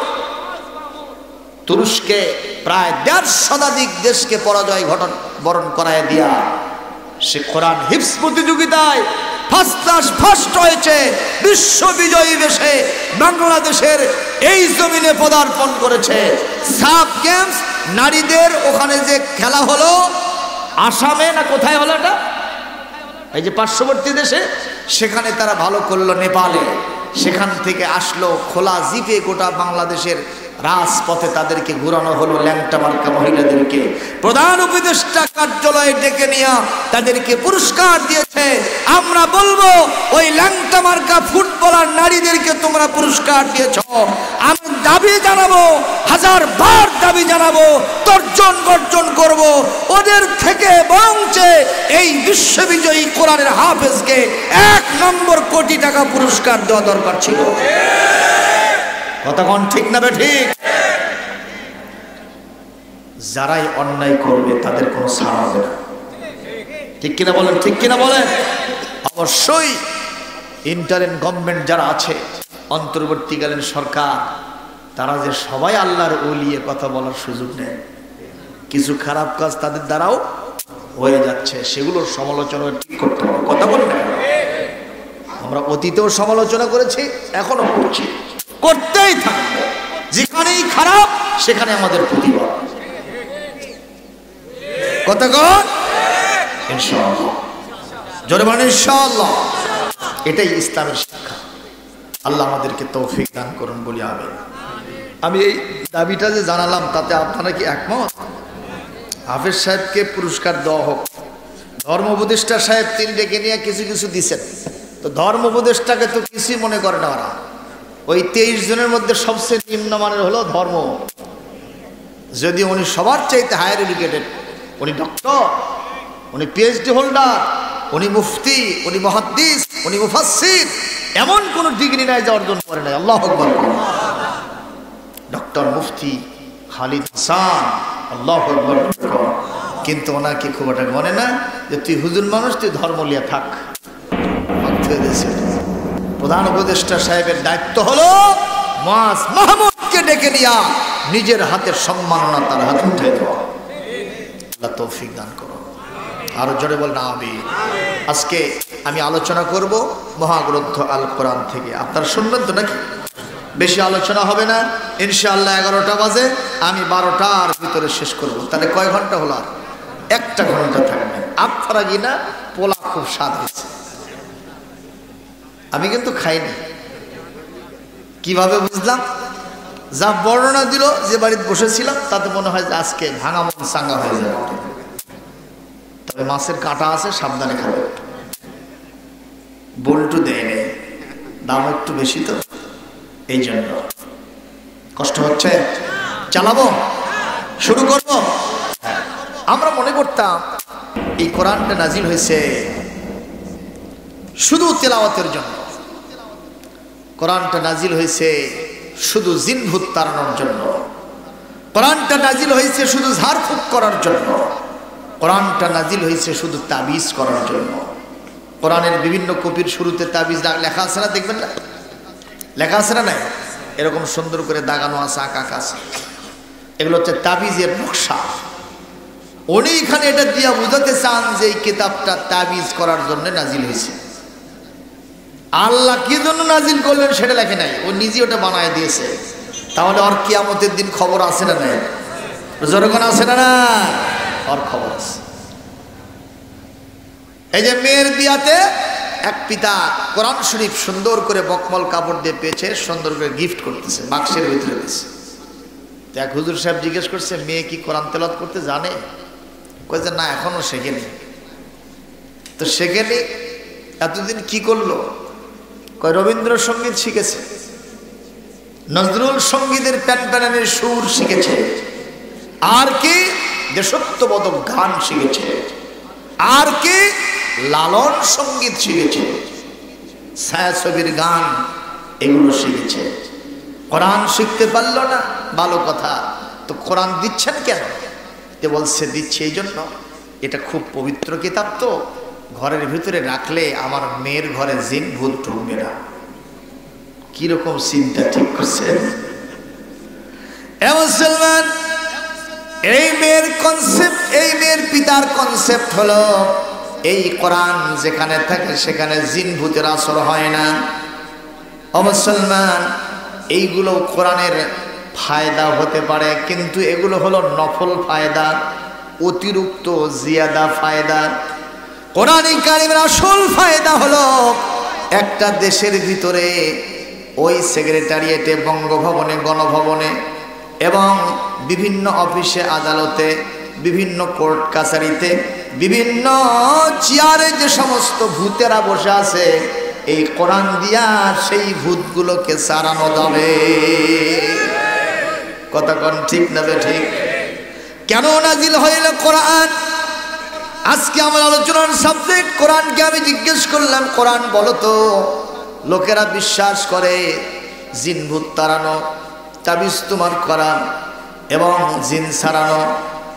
তুরস্কে প্রায় 1.5 শতাধিক দেশকে পরাজয় বরণ করায় দিয়া সে কোরআন হিফজ প্রতিযোগিতায় ফার্স্ট হয়েছে, বিশ্ব বিজয়ী দেশে বাংলাদেশের এই জমিনে পদার্পণ করেছে। সাব গেমস নারীদের ওখানে যে খেলা হলো, আসামে না কোথায় হলো এটা, এই যে পার্শ্ববর্তী দেশে, সেখানে তারা ভালো করলো নেপালে, সেখান থেকে আসলো খোলা জিপে গোটা বাংলাদেশের রাজপথে তাদেরকে ঘুরানো হলো ল্যাংটা মার্কা মহিলাদেরকে। প্রধান উপদেষ্টা কার্যালয়ে ডেকে নিয়ে তাদেরকে পুরস্কার দিয়েছে। আমরা বলবো ওই ল্যাংটা মার্কা ফুটবলার নারীদেরকে তোমরা পুরস্কার দিয়েছ, আমি দাবি জানাবো, হাজার বার দাবি জানাবো, তর্জন গর্জন করব, ওদের থেকে বরঞ্চ এই বিশ্ববিজয়ী কোরআনের হাফেজকে 1 নম্বর কোটি টাকা পুরস্কার দেওয়া দরকার ছিল। কথা কোন ঠিক না ঠিক? যারাই অন্যায় করবে তাদের কোনো ছাড় হবে না, ঠিক কিনা বলেন? ঠিক কিনা বলেন? অবশ্যই ইন্টারিম গভর্নমেন্ট যারা আছে, অন্তর্বর্তীকালীন সরকার, তারা যে সবাই আল্লাহর ওলিয়ে কথা বলার সুযোগ নেয়, কিছু খারাপ কাজ তাদের দ্বারাও হয়ে যাচ্ছে, সেগুলোর সমালোচনা ঠিক করতে হবে। কথা বলেন, আমরা অতীতেও সমালোচনা করেছি, এখনো করছি, করতেই থাকবো। যেখানেই খারাপ সেখানে আমাদের প্রতিবাদ। কতক্ষণ? ইনশাআল্লাহ, জোরে বলেন ইনশাআল্লাহ। এটাই ইসলামের শিক্ষা। আল্লাহ আমাদেরকে তৌফিক দান করুন বলি আমিন। আমি এই দাবিটা যে জানালাম, তাতে আপনারা কি একমত? হাফেজ সাহেবকে পুরস্কার দেওয়া হোক। ধর্ম উপদেষ্টা সাহেব তিনি ডেকে নিয়ে কিছু কিছু দিচ্ছেন, তো ধর্ম উপদেষ্টাকে তো কিছুই মনে করে না ওরা। ওই 23 জনের মধ্যে সবচেয়ে নিম্নমানের হলো ধর্ম, যদি উনি সবার চাইতে হায়ার এডুকেটেড, উনি ডক্টর, উনি পিএইচডি হোল্ডার, উনি মুফতি, উনি মুহাদ্দিস, উনি মুফাসসির, এমন কোন ডিগ্রি নাই যে অর্জন করে নাই। আল্লাহু আকবার। ডক্টর মুফতি খালিদ হাসান, আল্লাহু আকবার। কিন্তু ওনাকে খুব একটা মনে না যে তুই হুজুর মানুষ, তুই ধর্ম লিয়া থাক। প্রধান উপদেষ্টা সাহেবের দায়িত্ব হলো মুআজ মাহমুদকে ডেকে নিয়া নিজের হাতের সম্মাননা তার হাতে উঠে দেওয়া। আল্লাহ তৌফিক দান করো। আরো জোরে বল না আমিন। আজকে আমি আলোচনা করব মহাগ্রন্থ আল কোরআন থেকে। আপনারা শুনবেন তো নাকি? বেশি আলোচনা হবে না ইনশাআল্লাহ। 11টা বাজে, আমি 12টার ভিতরে শেষ করব। তাহলে কয় ঘন্টা হলো? আর 1 ঘন্টা থাকবে। আপনারা কিনা পোলা খুব স্বাদ হয়েছে, আমি কিন্তু খাইনি। কিভাবে বুঝলাম? যা বর্ণনা দিল, যে বাড়িতে বসেছিলাম, তাতে মনে হয় যে আজকে ভাঙা মন চাঙ্গা হয়ে যাবে। তবে মাছের কাঁটা আছে, সাবধানে খাবে। বল্টু দেয় নেই, দাম একটু বেশি, তো এই জন্য কষ্ট হচ্ছে। চালাবো, শুরু করব। আমরা মনে করতাম এই কোরআনটা নাজিল হয়েছে শুধু তেলাওয়াতের জন্য, কোরআনটা নাজিল হয়েছে শুধু জিন ভূত তাড়ানোর জন্য, কোরআনটা নাজিল হয়েছে শুধু ঝাড়ফুঁক করার জন্য, কোরআনটা নাজিল হয়েছে শুধু তাবিজ করার জন্য। কোরআনের বিভিন্ন কপির শুরুতে তাবিজ লেখা আছে না? দেখবেন না, লেখা আছে না? নাই, এরকম সুন্দর করে দাগানো আছে, আঁকা আছে। এগুলো হচ্ছে তাবিজের নকশা। উনি এখানে এটা দিয়া বুঝাতে চান যে এই কিতাবটা তাবিজ করার জন্য নাজিল হয়েছে। আল্লাহ কি জন্য নাজিল করলেন সেটা লেখে নাই, ও নিজে ওটা বানায় দিয়েছে। তাহলে ওর কিয়ামতের দিন খবর আছে না? নাই, জনগণ আছে না? না, ওর খবর আছে। এই যে মেয়ের বিয়াতে এক পিতা কোরআন শরীফ সুন্দর করে বকমল কাপড় দিয়ে পেয়েছে, সুন্দর করে গিফট করতেছে, বাক্সের ভিতরে দিচ্ছে। তো এক হুজুর সাহেব জিজ্ঞেস করছে, মেয়ে কি কোরআন তেলাওয়াত করতে জানে? কই যে না, এখনো শেখেনি। তো শেখেনি, এতদিন কি করলো? কয় রবীন্দ্রসঙ্গীত শিখেছে, নজরুল সঙ্গীতের প্যানপ্যানের সুর শিখেছে, আর কি দেশাত্মবোধক গান শিখেছে, আর কি লালন সঙ্গীত শিখেছে, ছায়াছবির গান, এগুলো শিখেছে। কোরআন শিখতে পারলো না, ভালো কথা। তো কোরআন দিচ্ছেন কেন? তে বলছে দিচ্ছে এই জন্য, এটা খুব পবিত্র কিতাব, তো ঘরের ভিতরে রাখলে আমার মেয়ের ঘরে জিন ভূত ঢুকবে না। কিরকম চিন্তা ঠিক করছে মুসলমান? এই মেয়ের কনসেপ্ট, এই মেয়ের পিতার কনসেপ্ট হলো এই কোরআন যেখানে থাকে সেখানে জিন ভূতের আসর হয় না। ও মুসলমান, এইগুলো কোরআনের ফায়দা হতে পারে, কিন্তু এগুলো হলো নফল ফায়দা। অতিরিক্ত জিয়াদা ফায়দা। কোরআন কারীমের আসল ফায়দা হলো একটা দেশের ভিতরে ওই সেক্রেটারিয়েটে, বঙ্গভবনে, গণভবনে এবং বিভিন্ন অফিসে আদালতে, বিভিন্ন কোর্ট কাছারিতে, বিভিন্ন চেয়ারে যে সমস্ত ভূতেরা বসে আছে, এই কোরআন দিয়া সেই ভূতগুলোকে সারানো যাবে। কথা কোন ঠিক না ঠিক? কেন নাজিল হইল কোরআন? আজকে আমার আলোচনার সাবজেক্ট কোরআনকে আমি জিজ্ঞেস করলাম, কোরআন বলো তো, লোকেরা বিশ্বাস করে জিন ভূত তাড়ানো, তাবিজ তোমার করা এবং জিন সারানো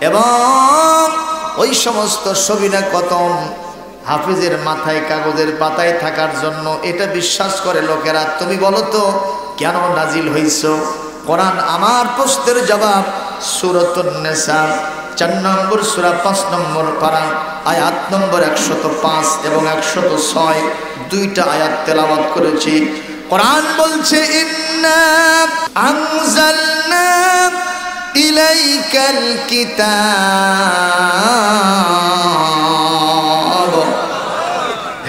এবং ওই সমস্ত সবিনা কতম হাফিজের মাথায় কাগজের পাতায় থাকার জন্য এটা বিশ্বাস করে লোকেরা। তুমি বলো তো কেন নাজিল হইছ? কোরআন আমার প্রশ্নের জবাব সূরাতুন নিসা 4 নম্বর সূরা 5 নম্বর পারা আয়াত নম্বর 105 এবং 106 দুইটা আয়াত তেলাওয়াত করেছি। কোরআন বলছে, ইন্না আনজালনা ইলাইকাল কিতাব,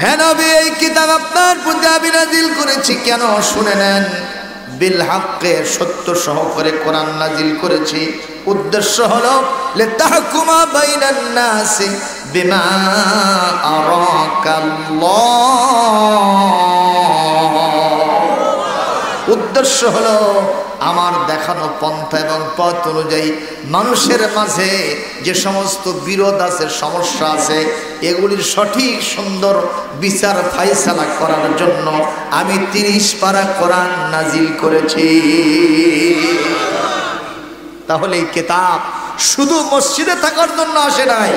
হে নবী এই কিতাব আপনার প্রতি আমি নাজিল করেছি। কেন? শুনে নেন, বিল হাক্কে, সত্য সহকারে কোরআন নাজিল করেছি। উদ্দেশ্য হলো লিতাহকুমা বাইনান নাসি বিমা আরাকাল্লাহ। উদ্দেশ্য হলো আমার দেখানো পন্থা এবং পথ অনুযায়ী মানুষের মাঝে যে সমস্ত বিরোধ আছে, সমস্যা আছে, এগুলির সঠিক সুন্দর বিচার ফায়সালা করার জন্য আমি 30 পারা কোরআন নাজিল করেছি। তাহলে এই কিতাব শুধু মসজিদে থাকার জন্য আসে নাই,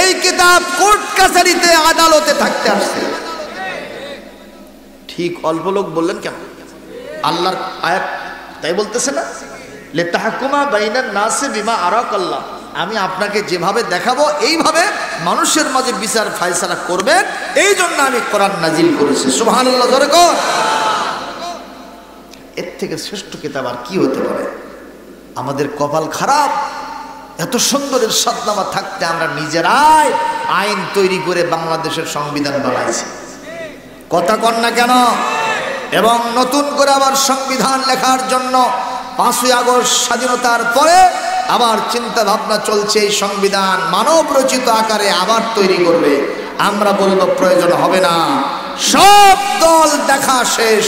এই কিতাব কোর্ট কাছারিতে, আদালতে থাকতে আসছে। ঠিক অল্প লোক বললেন কেন? আল্লাহর আয়াত তাই বলতেছে না, লিতাহকুমা বাইনান নাসি বিমা আরাকাল্লাহ, আমি আপনাকে যেভাবে দেখাবো এইভাবে মানুষের মাঝে বিচার ফায়সালা করবেন, এই জন্য আমি কোরআন নাজিল করেছি। সুবহানাল্লাহ, জোরে কর। এর থেকে শ্রেষ্ঠ কিতাব আর কি হতে পারে? আমাদের কপাল খারাপ, এত সুন্দর ইরশাদনামা থাকতে আমরা নিজেরাই আইন তৈরি করে বাংলাদেশের সংবিধান বানাইছি। কথা কন না কেন? এবং নতুন করে আবার সংবিধান লেখার জন্য 5ই আগস্ট স্বাধীনতার পরে আবার চিন্তা ভাবনা চলছে, এই সংবিধান মানব রচিত আকারে আবার তৈরি করবে। আমরা বলবো প্রয়োজন হবে না, সব দল দেখা শেষ,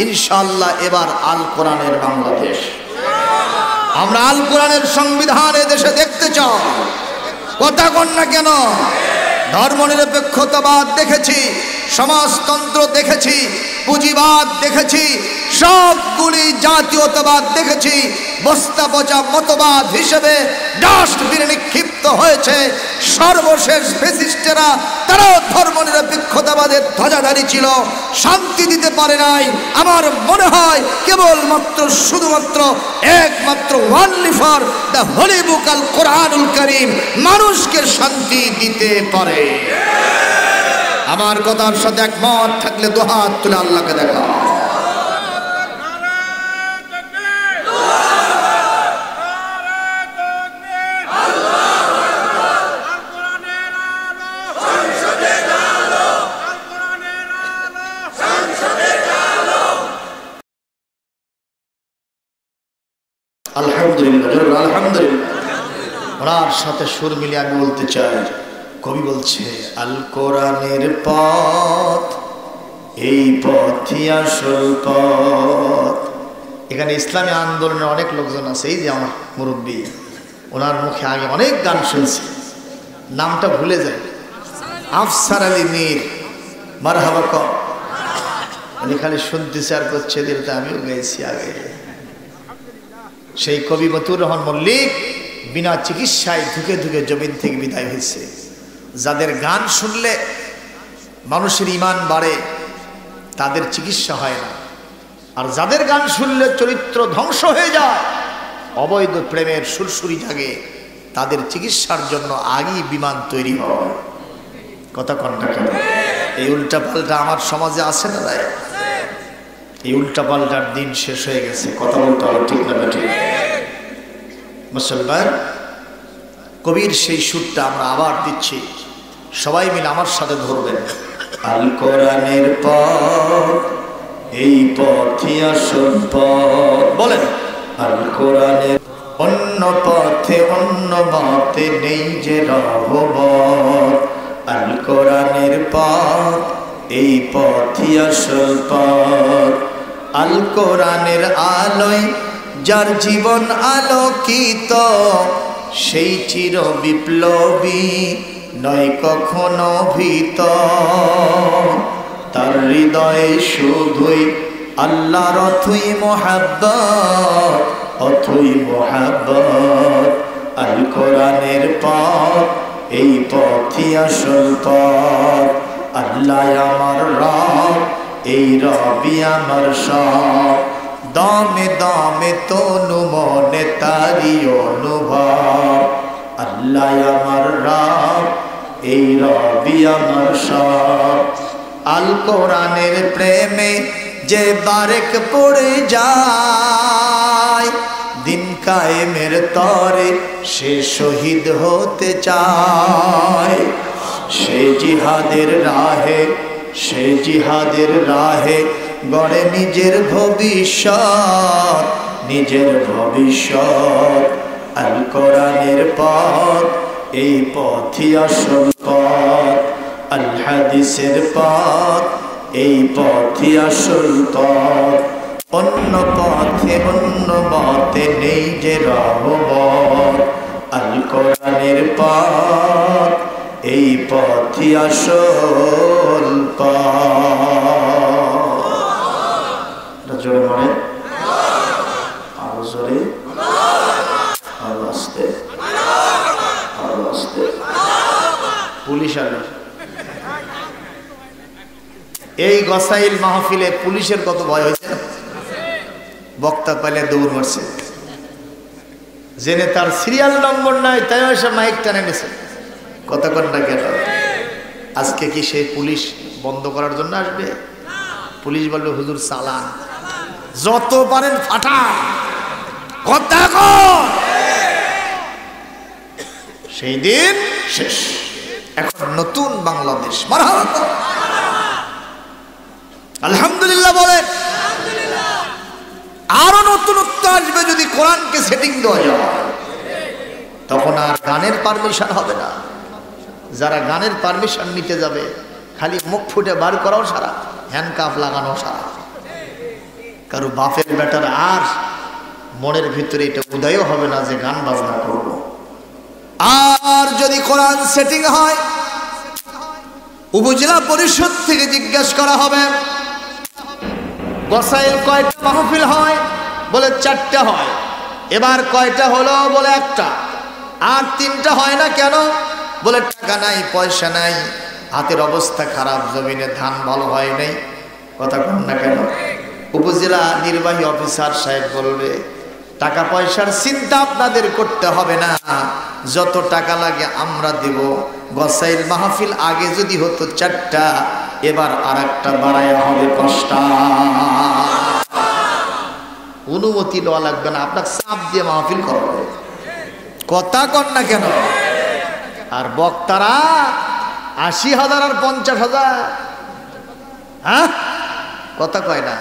ইনশাআল্লাহ এবার আল কোরআনের বাংলাদেশ। আমরা আল কোরআনের সংবিধান দেশে দেখতে চাই। কথা কন না কেন? ধর্মনিরপেক্ষতাবাদ দেখেছি, সমাজতন্ত্র দেখেছি, পুঁজিবাদ দেখেছি, সবগুলি জাতীয়তাবাদ দেখেছি, বস্তা পচা মতবাদ হিসেবে ডাস্টবিনে নিক্ষিপ্ত হয়েছে। সর্বশেষ ফ্যাসিস্টেরা, তারাও ধর্মনিরপেক্ষতাবাদের ধ্বজাধারী ছিল, শান্তি দিতে পারে নাই। আমার মনে হয় কেবলমাত্র শুধুমাত্র একমাত্র ওয়ানলি ফর দ্য হোলি বুক আল কোরআনুল কারীম মানুষকে শান্তি দিতে পারে। আমার কথার সাথে একমত থাকলে দুহাত তুলে আল্লাহকে দেখা। আলহামদুলিল্লাহ, আলহামদুলিল্লাহ। ওনার সাথে সুর মিলিয়ে আমি বলতে চাই, কবি বলছে, আল কোরআনের পথ, এই পথই আসল পথ। এখানে ইসলামী আন্দোলনের অনেক লোকজন আছে, এই যে আমার মুরব্বী, ওনার মুখে আগে অনেক গান শুনছি, নামটা ভুলে যায়, আফসার আলী মীর, মারহাবা কম। উনি খালি শুনতেছে আর করছে, দিলটা আমিও গাইছি আগে। সেই কবি মতিউর রহমান মল্লিক বিনা চিকিৎসায় ধুকে ধুকে জমিন থেকে বিদায় হয়েছে। যাদের গান শুনলে মানুষের ঈমান বাড়ে, তাদের চিকিৎসা হয় না। আর যাদের গান শুনলে চরিত্র ধ্বংস হয়ে যায়, অবৈধ প্রেমের সুরসুরি জাগে, তাদের চিকিৎসার জন্য আগেই বিমান তৈরি হয়। কথা কন না কেন? এই উল্টা পাল্টা আমার সমাজে আছে না ভাই? এই উল্টা পাল্টার দিন শেষ হয়ে গেছে। কথা বলতে হবে, ঠিক না ঠিক? মুসলমান, কবির সেই সুরটা আমরা আবার দিচ্ছি, সবাই মিলে আমার সাথে ধরবেন। আল কোরআনের পথ এই পথই আসল পথ, বলেন আল কোরআনের অন্য পথে অন্য মতে নেই যে রহমত, আল কোরআনের পথ এই পথই আসল পথ। আল কোরআনের আলোয় যার জীবন আলোকিত, সেই চির বিপ্লবী নয় কখনো ভীত, তার হৃদয়ে শুধুই আল্লাহর অথই মোহাব্বত, অথই মোহাব্বত। আল কোরআনের পথ এই পথই আসল পথ, আল্লাহ আমার রব এই রবি আমার সব, দমে দমে তনু মনে তারি অনুভব, আল্লাহ আমার রব এই রবি আমার সব। আল কোরআনের প্রেমে যে বারেক পড়ে যায়, দিন কায়েমের তরে সে শহীদ হতে চায়, সে জিহাদের রাহে, সে জিহাদের রাহে গড়ে নিজের ভবিষ্যৎ, নিজের ভবিষ্যৎ। আল কোরআনের পথ এই পথই আসল পথ, আল হাদিসের পথ এই পথই আসল পথ, অন্য পথে অন্য মতে নেই যে রহমত, আল কোরআনের পথ এই পথই আসল পথ। জোরে মনে আরো জোরে, আরো আস্তে, আরো আস্তে। পুলিশ আলো এই গসাইল মাহফিলে পুলিশের কত ভয় হয়েছে, বক্তা পাইলে দৌড় মারছে, জেনে তার সিরিয়াল নম্বর নাই তাই এসে মাইক টানে নিছে, কতক্ষণ না কেন। আজকে কি সেই পুলিশ বন্ধ করার জন্য আসবে? পুলিশ বলবে হুজুর চালান, যত পারেন ফাটা কথা কর, সেই দিন শেষ। এখন নতুন বাংলাদেশ, মারহাবা, আলহামদুলিল্লাহ বলেন। আরো নতুনত্ব আসবে যদি কোরআনকে সেটিং দেওয়া যায়, তখন আর গানের পারমিশন হবে না। যারা গানের পারমিশন নিতে যাবে খালি মুখ ফুটে বার করাও সারা, হ্যান্ডকাফ লাগানো সারা, কারো বাপের বেটার আর মনের ভিতরে এটা উদয়ও হবে না যে গান বাজনা করব। আর যদি কোরআন সেটিং হয়, উপজেলা পরিষদ থেকে জিজ্ঞাসা করা হবে গসাইল কয়টা মাহফিল হয়, বলে 4টা হয়। এবার কয়টা হলো, বলে 1টা। আর 3টা হয় না কেন, বলে টাকা নাই, পয়সা নাই, হাতের অবস্থা খারাপ, জমিনে ধান ভালো হয় নাই। কথা কন না কেন? উপজেলা নির্বাহী অফিসার সাহেব বলবে টাকা পয়সার চিন্তা আপনাদের করতে হবে না, যত টাকা লাগে আমরা দেব। গসাইল মাহফিল আগে যদি হতো 4টা, এবার আরেকটা বাড়ায়া হবে 5টা। অনুমতি দেওয়া লাগবে না, আপনার চাপ দিয়ে মাহফিল করা হবে। কথা কন না কেন? আর বক্তারা 80,000 আর 50,000, হ্যাঁ কথা কয় না।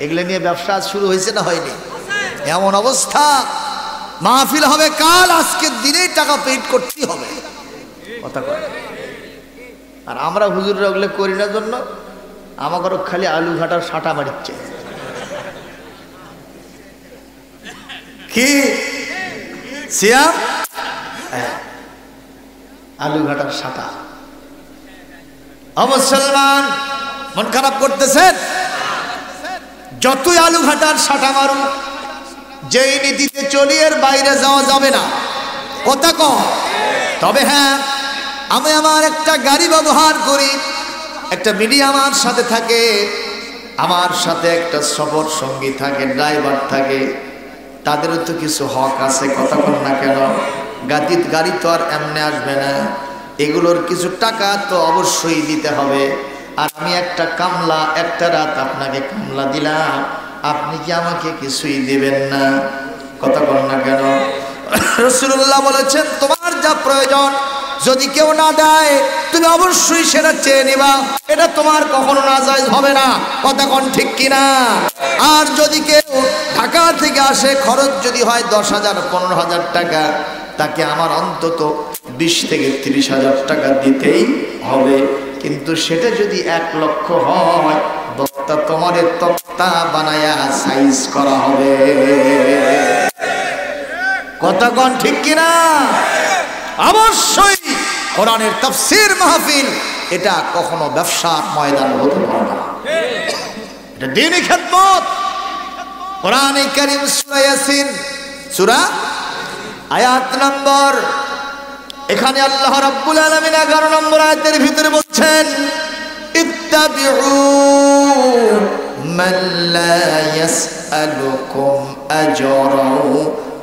এগুলো নিয়ে ব্যবসা শুরু হয়েছে না হয়নি? এমন অবস্থা, মাহফিল হবে কাল, আজকের দিনেই টাকা পেইড করতেই হবে। কথা কয়। আর আমরা হুজুররা ওগুলো করি না জন্য আমাকে খালি আলু ঘাটার সাটা মারিচ্ছে। কি সিয়াম? আলু ঘাটার সাটা। মুসলমান মন খারাপ করতেছেন? যতই আলু ঘাটার সাটা মারুন, যেই নীতিতে চলি এর বাইরে যাওয়া যাবে না। কথা কম। তবে হ্যাঁ, আমি আমার একটা গাড়ি ব্যবহার করি, একটা মিডিয়া আমার সাথে থাকে, আমার সাথে একটা সফর সঙ্গী থাকে, ড্রাইভার থাকে, তাদেরও তো কিছু হক আছে। কথা বল না কেন? গাড়ি তো আর এমনি আসবে না, এগুলোর কিছু টাকা তো অবশ্যই দিতে হবে। আর আমি একটা কামলা, একটা রাত আপনাকে কামলা দিলাম, আপনি কি আমাকে কিছুই দিবেন না? কথা বল না কেন? রাসূলুল্লাহ বলেছেন, তোমার যা প্রয়োজন যদি কেউ না দেয় তুমি অবশ্যই সেটা চেয়ে নিবা, এটা তোমার কখনো নাজায়েজ হবে না। কথা কোন ঠিক কিনা? আর যদি কেউ ঢাকা থেকে আসে, খরচ যদি হয় 10,000 15,000 টাকা, তাকে আমার অন্তত 20 থেকে 30,000 টাকা দিতেই হবে। কিন্তু সেটা যদি 1 লক্ষ হয়, বক্তা তোমার তক্তা বানায়া সাইজ করা হবে। কথা কোন ঠিক কিনা? অবশ্যই কোরআনের তাফসীর মাহফিল এটা কখনো ব্যবসার ময়দান হতে পারে না, এটা দ্বীনি খেদমত। কোরআনে কারীম সূরা ইয়াসিন সূরা আয়াত নম্বর, এখানে আল্লাহ রাব্বুল আলামিন 11 নম্বর আয়াতের ভিতরে বলছেন, ইত্তাবিউ মান লা ইয়াসআলুকুম আজরা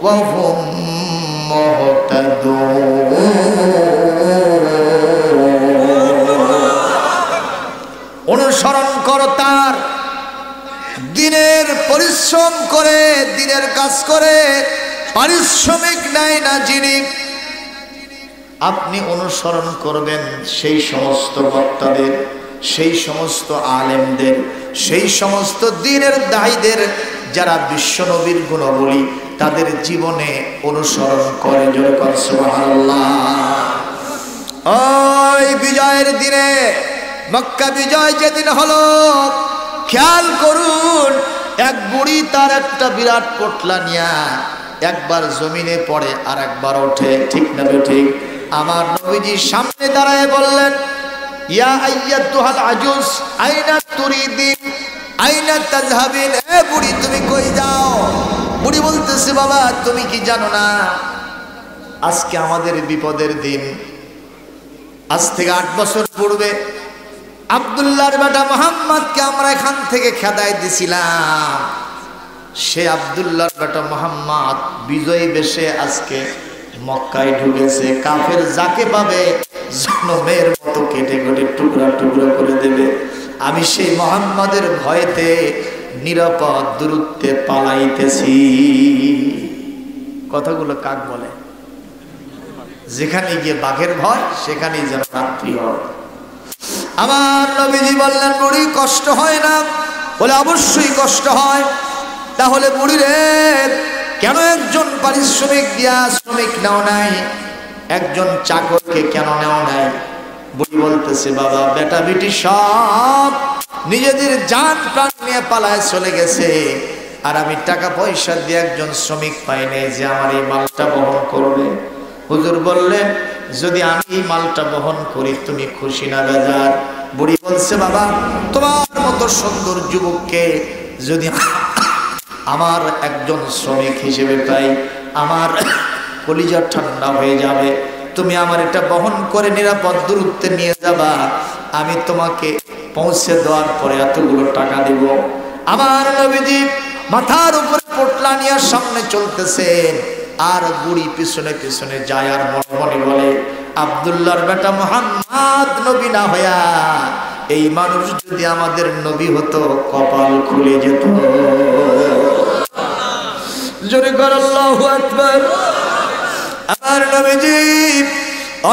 ওয়া হুম মুহতাদুন। অনুসরণ করো তার, দিনের পরিশ্রম করে দিনের কাজ করে পারিশ্রমিক নেয় না যিনি। আপনি অনুসরণ করবেন সেই সমস্ত বক্তাদের, সেই সমস্ত আলেমদের, সেই সমস্ত দ্বীনের দায়ীদের যারা বিশ্বনবীর গুণাবলী তাদের জীবনে অনুসরণ করে। যেরকম সুবহানাল্লাহ। ওই বিজয়ের দিনে, মক্কা বিজয় যেদিন হলো, খেয়াল করুন, এক বুড়ি তার একটা বিরাট পোটলা নিয়া একবার জমিনে পড়ে আর একবার ওঠে, ঠিক না ঠিক? আমার নবীজি সামনে দাঁড়ায় বললেন, ইয়া আইয়াতুহাল আজুজ আইনা তুরিদিন আইনা তাযহাবিন, এ বুড়ি তুমি কই যাও? বুড়ি বলতেছে, বাবা তুমি কি জানো না আজকে আমাদের বিপদের দিন। আজ থেকে 8 বছর পূর্বে আব্দুল্লাহর বেটা মুহাম্মদকে আমরা এখান থেকে খেদায় দিছিলাম। সে আব্দুল্লাহর বেটা মুহাম্মদ বিজয়ী বেশে আজকে মক্কায় ঢুকেছে। কাফের যাকে পাবে জনমের মতো কেটে কেটে টুকরা টুকরা করে দেবে। আমি সেই মুহাম্মদের ভয়েতে নিরাপদ দূরত্বে পালাইতেছি। কথাগুলো কাক বলে? যেখানে গিয়ে বাঘের ভয় সেখানেই যেন রাত্রি হয়। আমার নবীজি বললেন, বুড়ি কষ্ট হয় না? বলে অবশ্যই কষ্ট হয়। তাহলে বুড়ি রে, কেন একজন পারিশ্রমিক দিয়া শ্রমিক নেও নাই, একজন চাকরকে কেন নেও নাই? বুড়ি বলতেছে, বাবা বেটা বেটি সব নিজেদের জান প্রাণ নিয়ে পালায় চলে গেছে, আর আমি টাকা পয়সা দিয়ে একজন শ্রমিক পাই নাই যে আমার এই মালটা বহন করবে। হুজুর বললেন, যদি আমি এই মালটা বহন করি তুমি খুশি না বেজার? বুড়ি বলছে, বাবা তোমার মতো সুন্দর যুবককে যদি আমার একজন শ্রমিক হিসেবে পাই, আমার কলিজা ঠান্ডা হয়ে যাবে। তুমি আমার এটা বহন করে নিরাপদ দূরত্বে নিয়ে যাবা, আমি তোমাকে পৌঁছে দেওয়ার পরে এতগুলো টাকা দিব। আমার নবীজি মাথার উপরে পোটলা নিয়ে সামনে চলতেছেন, আর বুড়ি পিছনে পিছনে যায়, আর মনে মনে বলে, আব্দুল্লাহর বেটা মুহাম্মদ নবী না হইয়া এই মানুষ যদি আমাদের নবী হতো কপাল খুলে যেত। জোরে কর আল্লাহু আকবার। আমার নবীজি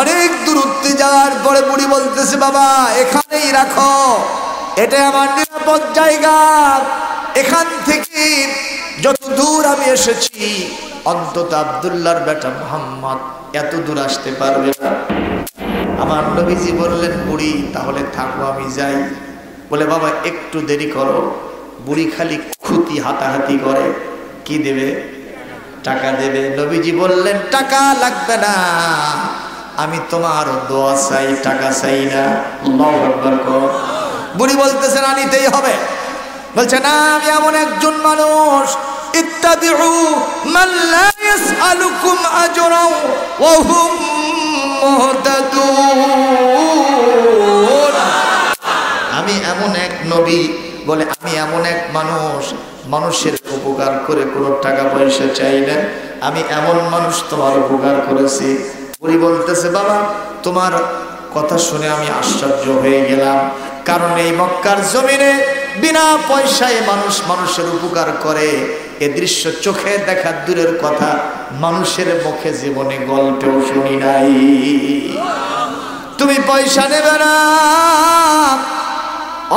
অনেক দূরত্বে যাওয়ার পরে বুড়ি বলতেছে, বাবা এখানেই রাখো, এটা আমার নিরাপদ জায়গা। এখান থেকে যত দূর আমি এসেছি অন্তত আব্দুল্লাহর বেটা মুহাম্মদ এত দূর আসতে পারবে না। আমার নবীজি বললেন, বুড়ি তাহলে থাকো, আমি যাই। বলে, বাবা একটু দেরি করো। বুড়ি খালি খুঁতি হাতাহাতি করে, কি দেবে? টাকা দেবে। নবীজি বললেন, টাকা লাগবে না, আমি তোমার দোয়া চাই, টাকা চাই না। আল্লাহু আকবার কর। বুড়ি বলতেছেন, আনিতেই হবে। বলছে, না আমি এমন একজন মানুষ, ইত্তাবিউ মান লা ইয়াসআলুকুম আজরা ওয়া হুম মুহতাদুন। আমি এমন এক নবী, বলে আমি এমন এক মানুষ, মানুষের উপকার করে কোনো টাকা পয়সা চাই না। আমি এমন মানুষ, তোমার উপকার করেছি। বুড়ি বলতেছে, বাবা তোমার কথা শুনে আমি আশ্চর্য হয়ে গেলাম, কারণ এই মক্কার জমিনে বিনা পয়সায় মানুষ মানুষের উপকার করে এ দৃশ্য চোখে দেখা দূরের কথা, মানুষের মুখে জীবনে গল্পেও শুনি নাই। তুমি পয়সা নেবে না,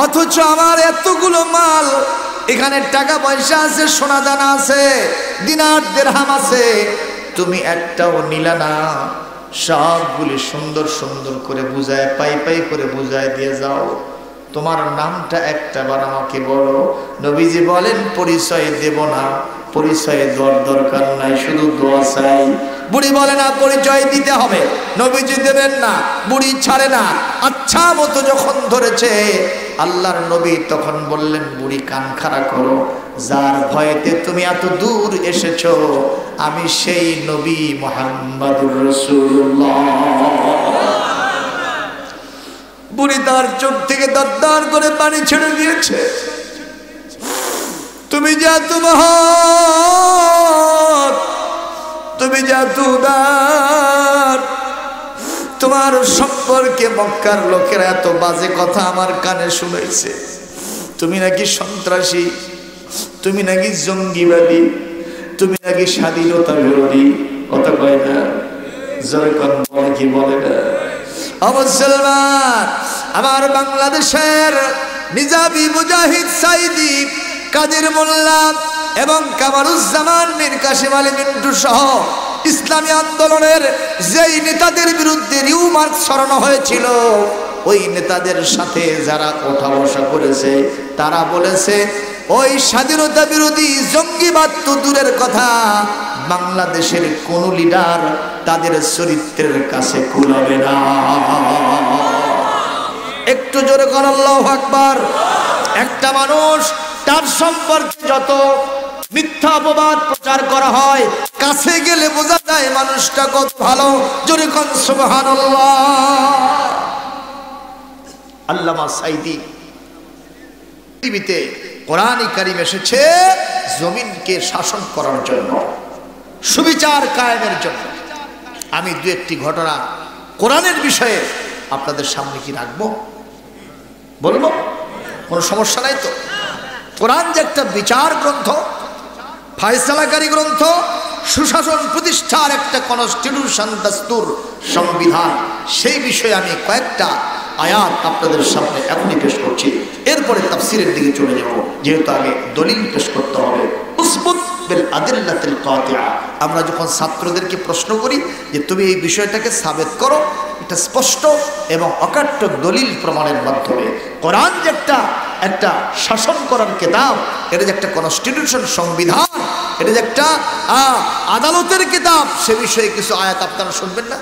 অথচ আমার এতগুলো মাল, এখানে টাকা পয়সা আছে, সোনা দানা আছে, দিনার দিরহাম আছে, তুমি একটাও নিলা না। সবগুলি সুন্দর সুন্দর করে বুঝায়, পাই পাই করে বুঝায় দিয়ে যাও। তোমার নামটা একটাবার আমাকে বলো। নবীজি বলেন, পরিচয় দেব না, পরিচয় দেওয়ার দরকার নাই, শুধু দোয়া চাই। বুড়ি বলে না, পরিচয় দিতে হবে। নবীজি দেবেন না, বুড়ি ছাড়ে না। আচ্ছা মতো যখন ধরেছে আল্লাহর নবী তখন বললেন, বুড়ি কান খাড়া করো, যার ভয়েতে তুমি এত দূর এসেছো আমি সেই নবী মুহাম্মদুর রাসূলুল্লাহ। বুড়ি তার চোখ থেকে দরদর করে পানি ছেড়ে দিয়েছে। তুমি যা তোমার, তুমি যা তুদার, তোমার সম্পর্কে মক্কার লোকেরা এত বাজে কথা আমার কানে শুনেছে। তুমি নাকি সন্ত্রাসী, তুমি নাকি জঙ্গিবাদী, তুমি নাকি স্বাধীনতা বিরোধী। কথা কয় না, জোরে কথা কি বলে না? মুসলমান, আমার বাংলাদেশের নিজামী, মুজাহিদ, সাইদি, কাদের মোল্লা এবং কামারুজ্জামান, মীর কাসেম আলী মিন্টু সহ ইসলামী আন্দোলনের যেই নেতাদের বিরুদ্ধে রিউমার্ক ছড়ানো হয়েছিল, ওই নেতাদের সাথে যারা ওঠা বসা করেছে তারা বলেছে ওই স্বাধীনতা বিরোধী জঙ্গিবাদ তো দূরের কথা, বাংলাদেশের কোন লিডার তাদের চরিত্রের কাছে কুলাবে না। একটু জোরে কর আল্লাহু আকবার। একটা মানুষ, তার সম্পর্কে যত মিথ্যা অপবাদ প্রচার করা হয়, কাছে গেলে বোঝা যায় মানুষটা কত ভালো। জোরে কর সুবহানাল্লাহ। আল্লামা সাইদি, পৃথিবীতে কোরআনে কারীম এসেছে জমিনকে শাসন করার জন্য, সুবিচার কায়েমের জন্য। আমি দু একটি ঘটনা কোরআনের বিষয়ে আপনাদের সামনে কি রাখবো, বলবো, কোনো সমস্যা নাই তো? কোরআন যে একটা বিচার গ্রন্থ, ফায়সালাকারী গ্রন্থ, সুশাসন প্রতিষ্ঠার একটা কনস্টিটিউশন, দস্তুর, সংবিধান, সেই বিষয়ে আমি কয়েকটা আয়াত আপনাদের সামনে এখনই পেশ করছি। এরপরে তাফসীরের দিকে চলে যাব, যেহেতু আগে দলিল পেশ করতে হবে। উসবুত বিল আদিল্লাতিল কাতিআ। আমরা যখন ছাত্রদেরকে প্রশ্ন করি যে তুমি এই বিষয়টাকে সাবেত করো, এটা স্পষ্ট এবং অকাট্য দলিল প্রমাণের মাধ্যমে। কোরআন যে একটা শাসন করার কিতাব, এটা যে একটা কনস্টিটিউশন, সংবিধান, এটা যে একটা আদালতের কিতাব, সে বিষয়ে কিছু আয়াত আপনারা শুনবেন না?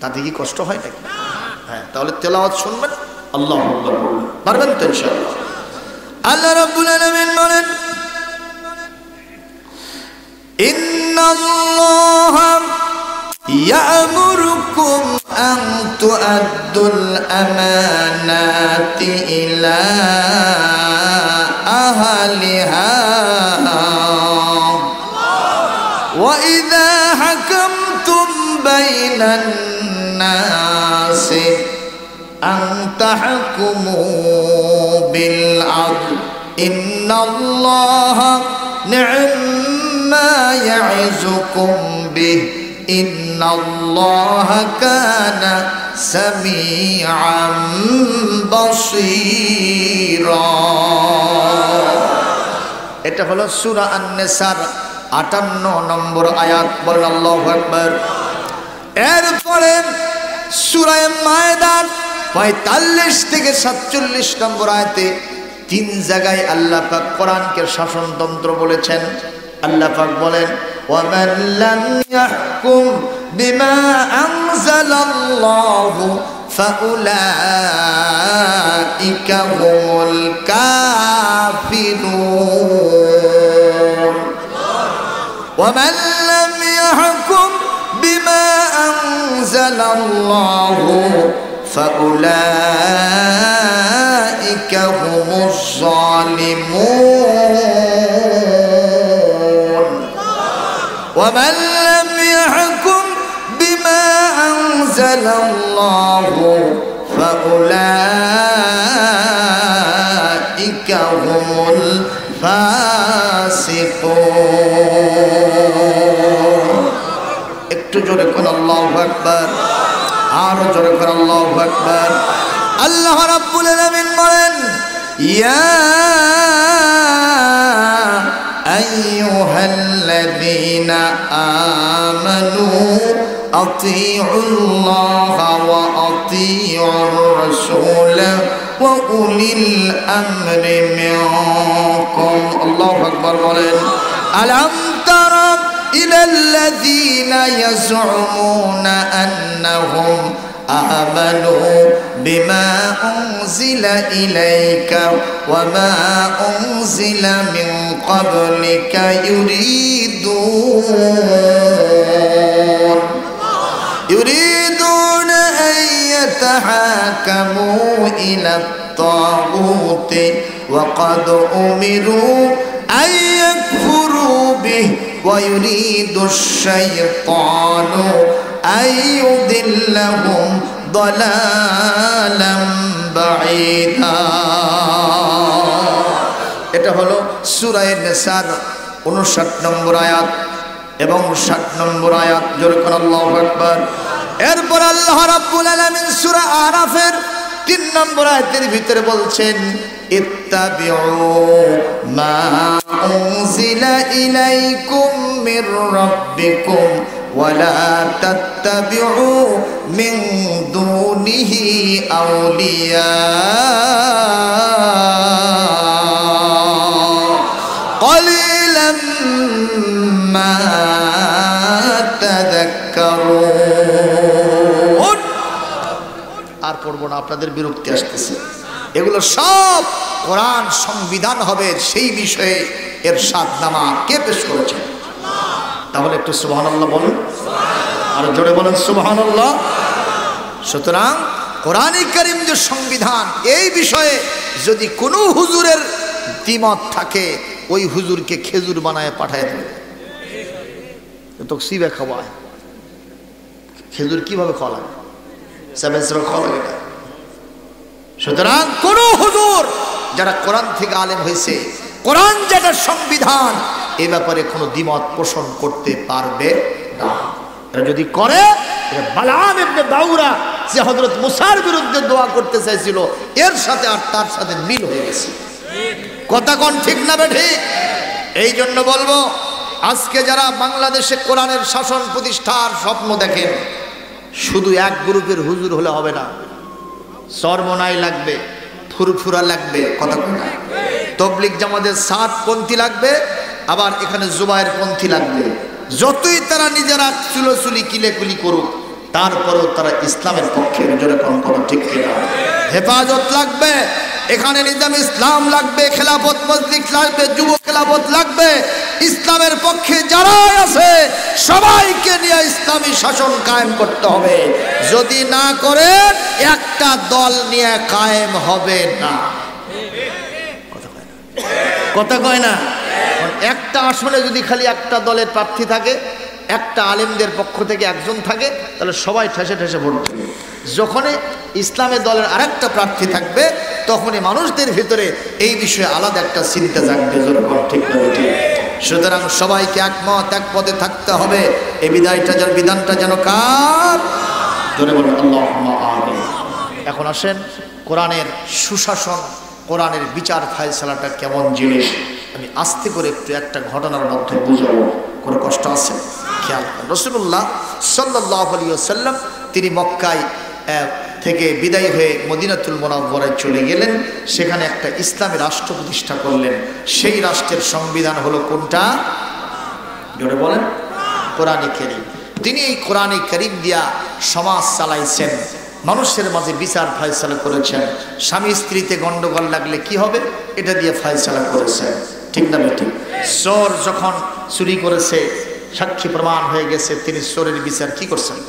তাতে কি কষ্ট হয় নাকি? হ্যাঁ, তাহলে তেলাওয়াত শুনবেন। আল্লাহু আকবার পারবেন তো ইনশাআল্লাহ? আল্লাহ রাব্বুল আলামিন বলেন, ইন্নাল্লাহা ইয়া'মুরুকুম আন তু'আদ্দুল আমানাতি ইলা আহলিহা ওয়া ইযা হাকামতুম বাইনান নাসি আন তাহকুমু বিল আদল ইন্নাল্লাহা নি'মা ইয়া'iযুকুম বিহি ইন্নাল্লাহা কানা সামিআন বাসীরা। এটা হলো সূরা আন-নিসার 58 নম্বর আয়াত। বলেন আল্লাহু আকবার। এরপরে সূরা মায়েদার 45 থেকে 47 নম্বর আয়াতে 3 জায়গায় আল্লাহ পাক কোরআনকে শাসনতন্ত্র বলেছেন। আল্লাহ পাক বলেন, وَمَنْ لَمْ يَحْكُمْ بِمَا أَنزَلَ اللَّهُ فَأُولَئِكَ هُمُ الْكَافِرُونَ وَمَنْ لَمْ يَحْكُمْ بِمَا أَنزَلَ اللَّهُ فَأُولَئِكَ هُمُ الظَّالِمُونَ ومن لم يحكم بما أنزل الله فأولئك هم الفاسقون ফাসিকুন। একটু জোরে কোন আল্লাহু আকবার, আরো জোরে কোন আল্লাহু আকবার। আল্লাহ রাব্বুল আলামিন বলেন, ইয়া আইয়ুহাল্লাযীনা আমানু আতিউল্লাহা ওয়া আতিউর রাসূলা ওয়া উলিল আমরি মিনকুম। আল্লাহু আকবার বলেন। আলাম তারা ইলাল্লাযীনা ইয়াজউমুনা আন্নাহুম আমানু বিমা উনজিলা ইলাইকা ওয়া মা উনজিলা মিন ক্বাবলিকা يريدون أن يتحاكموا إلى الطاغوت وقد أمروا أن يكفروا به ويريد الشيطان أن يضلهم ضلالا بعيدا। এটা হলো সূরা নিসার 59 নম্বর আয়াত এবং 60 নম্বর আয়াত। জোরে কোন আল্লাহু আকবার। এরপর আল্লাহ রাব্বুল আলামিন সূরা আরাফের 3 নম্বর আয়াতের ভিতরে বলছেন, ইত্তাবিউ মা উনজিলা ইলাইকুম মির রাব্বিকুম ওয়া লা তাত্তাবিউ মিন দুনিহি আউলিয়া قليلا ما تذكرون। আর পড়বো না, আপনাদের বিরক্তি আসতেছে। এগুলো সব কোরআন সংবিধান হবে সেই বিষয়ে ইরশাদনামা কে পেশ করেছেন? তাহলে একটু সুবহানাল্লাহ বলুন, আর জোরে বলেন সুবহানাল্লাহ। সুতরাং কোরআনে কারীম যে সংবিধান, এই বিষয়ে যদি কোনো হুজুরের দ্বিমত থাকে, ওই হুজুরকে খেজুর বানায় পাঠায় দেবে। তো সিবে খাওয়ায়, খেজুর কিভাবে খাওয়া লাগে? খাওয়া লাগে না। সুতরাং কোন হুজুর যারা কোরআন থেকে আলেম হয়েছে, কোরআন যেটা সংবিধান, এ ব্যাপারে কোনো দ্বিমত পোষণ করতে পারবে না। এটা যদি করে, বালাম ইবনে বাউরা যে হযরত মুসার বিরুদ্ধে দোয়া করতে চাইছিল, এর সাথে আর তার সাথে মিল হয়ে গেছে। কথা কোন ঠিক না বেঠি? এই জন্য বলবো, আজকে যারা বাংলাদেশে কোরআনের শাসন প্রতিষ্ঠার স্বপ্ন দেখেন, শুধু এক গ্রুপের হুজুর হলে হবে না। চরমনাই লাগবে, ফুরফুরা লাগবে, কথা কয় না। তবলিগ জামাতের সাত পন্থী লাগবে, আবার এখানে জুবায়ের পন্থী লাগবে। যতই তারা নিজেরা চুলোচুলি কিলেকুলি করুক, তারপরেও তারা ইসলামের পক্ষে। জোরে কোন কথা ঠিক কিনা? হেফাজত লাগবে, এখানে নিজাম ইসলাম লাগবে, খেলাফত মজলিস লাগবে, যুব খেলাফত লাগবে। ইসলামের পক্ষে যারা আছে সবাইকে নিয়ে ইসলামী শাসন কায়েম করতে হবে। যদি না করে, একটা দল নিয়ে কায়েম হবে না। কথা কয় না? একটা আসনে যদি খালি একটা দলের প্রার্থী থাকে, একটা আলেমদের পক্ষ থেকে একজন থাকে, তাহলে সবাই ঠেসে ঠেসে ভোট দেবে। যখনই ইসলামের দলের আরেকটা প্রার্থী থাকবে, তখনই মানুষদের ভিতরে এই বিষয়ে আলাদা একটা চিন্তা জাগবে। ঠিক না? সুতরাং সবাইকে একমত, এক পদে থাকতে হবে। এই বিধানটা যেন কার? জোরে বলুন আল্লাহুম্মা আমিন। এখন আসেন, কোরআনের সুশাসন, কোরআনের বিচার ফায়সালাটা কেমন জিনিস, আমি আস্তে করে একটু একটা ঘটনার মধ্যে বুঝাবো। কোনো কষ্ট আছে? খেয়াল করেন। রাসূলুল্লাহ সাল্লাল্লাহু আলাইহি ওয়াসাল্লাম তিনি মক্কায় থেকে বিদায় হয়ে মদিনাতুল মুনাওয়ারায় চলে গেলেন। সেখানে একটা ইসলামী রাষ্ট্র প্রতিষ্ঠা করলেন। সেই রাষ্ট্রের সংবিধান হলো কোনটা? জোরে বলেন। কোরআনে কারীম। তিনি এই কোরআনে কারীম দিয়া সমাজ চালাইছেন, মানুষের মাঝে বিচার ফায়সালা করেছেন। স্বামী স্ত্রীতে গন্ডগোল লাগলে কি হবে, এটা দিয়ে ফায়সালা করেছেন। ঠিক না বেঠিক? চোর যখন চুরি করেছে, সাক্ষী প্রমাণ হয়ে গেছে, তিনি চোরের বিচার কি করছেন?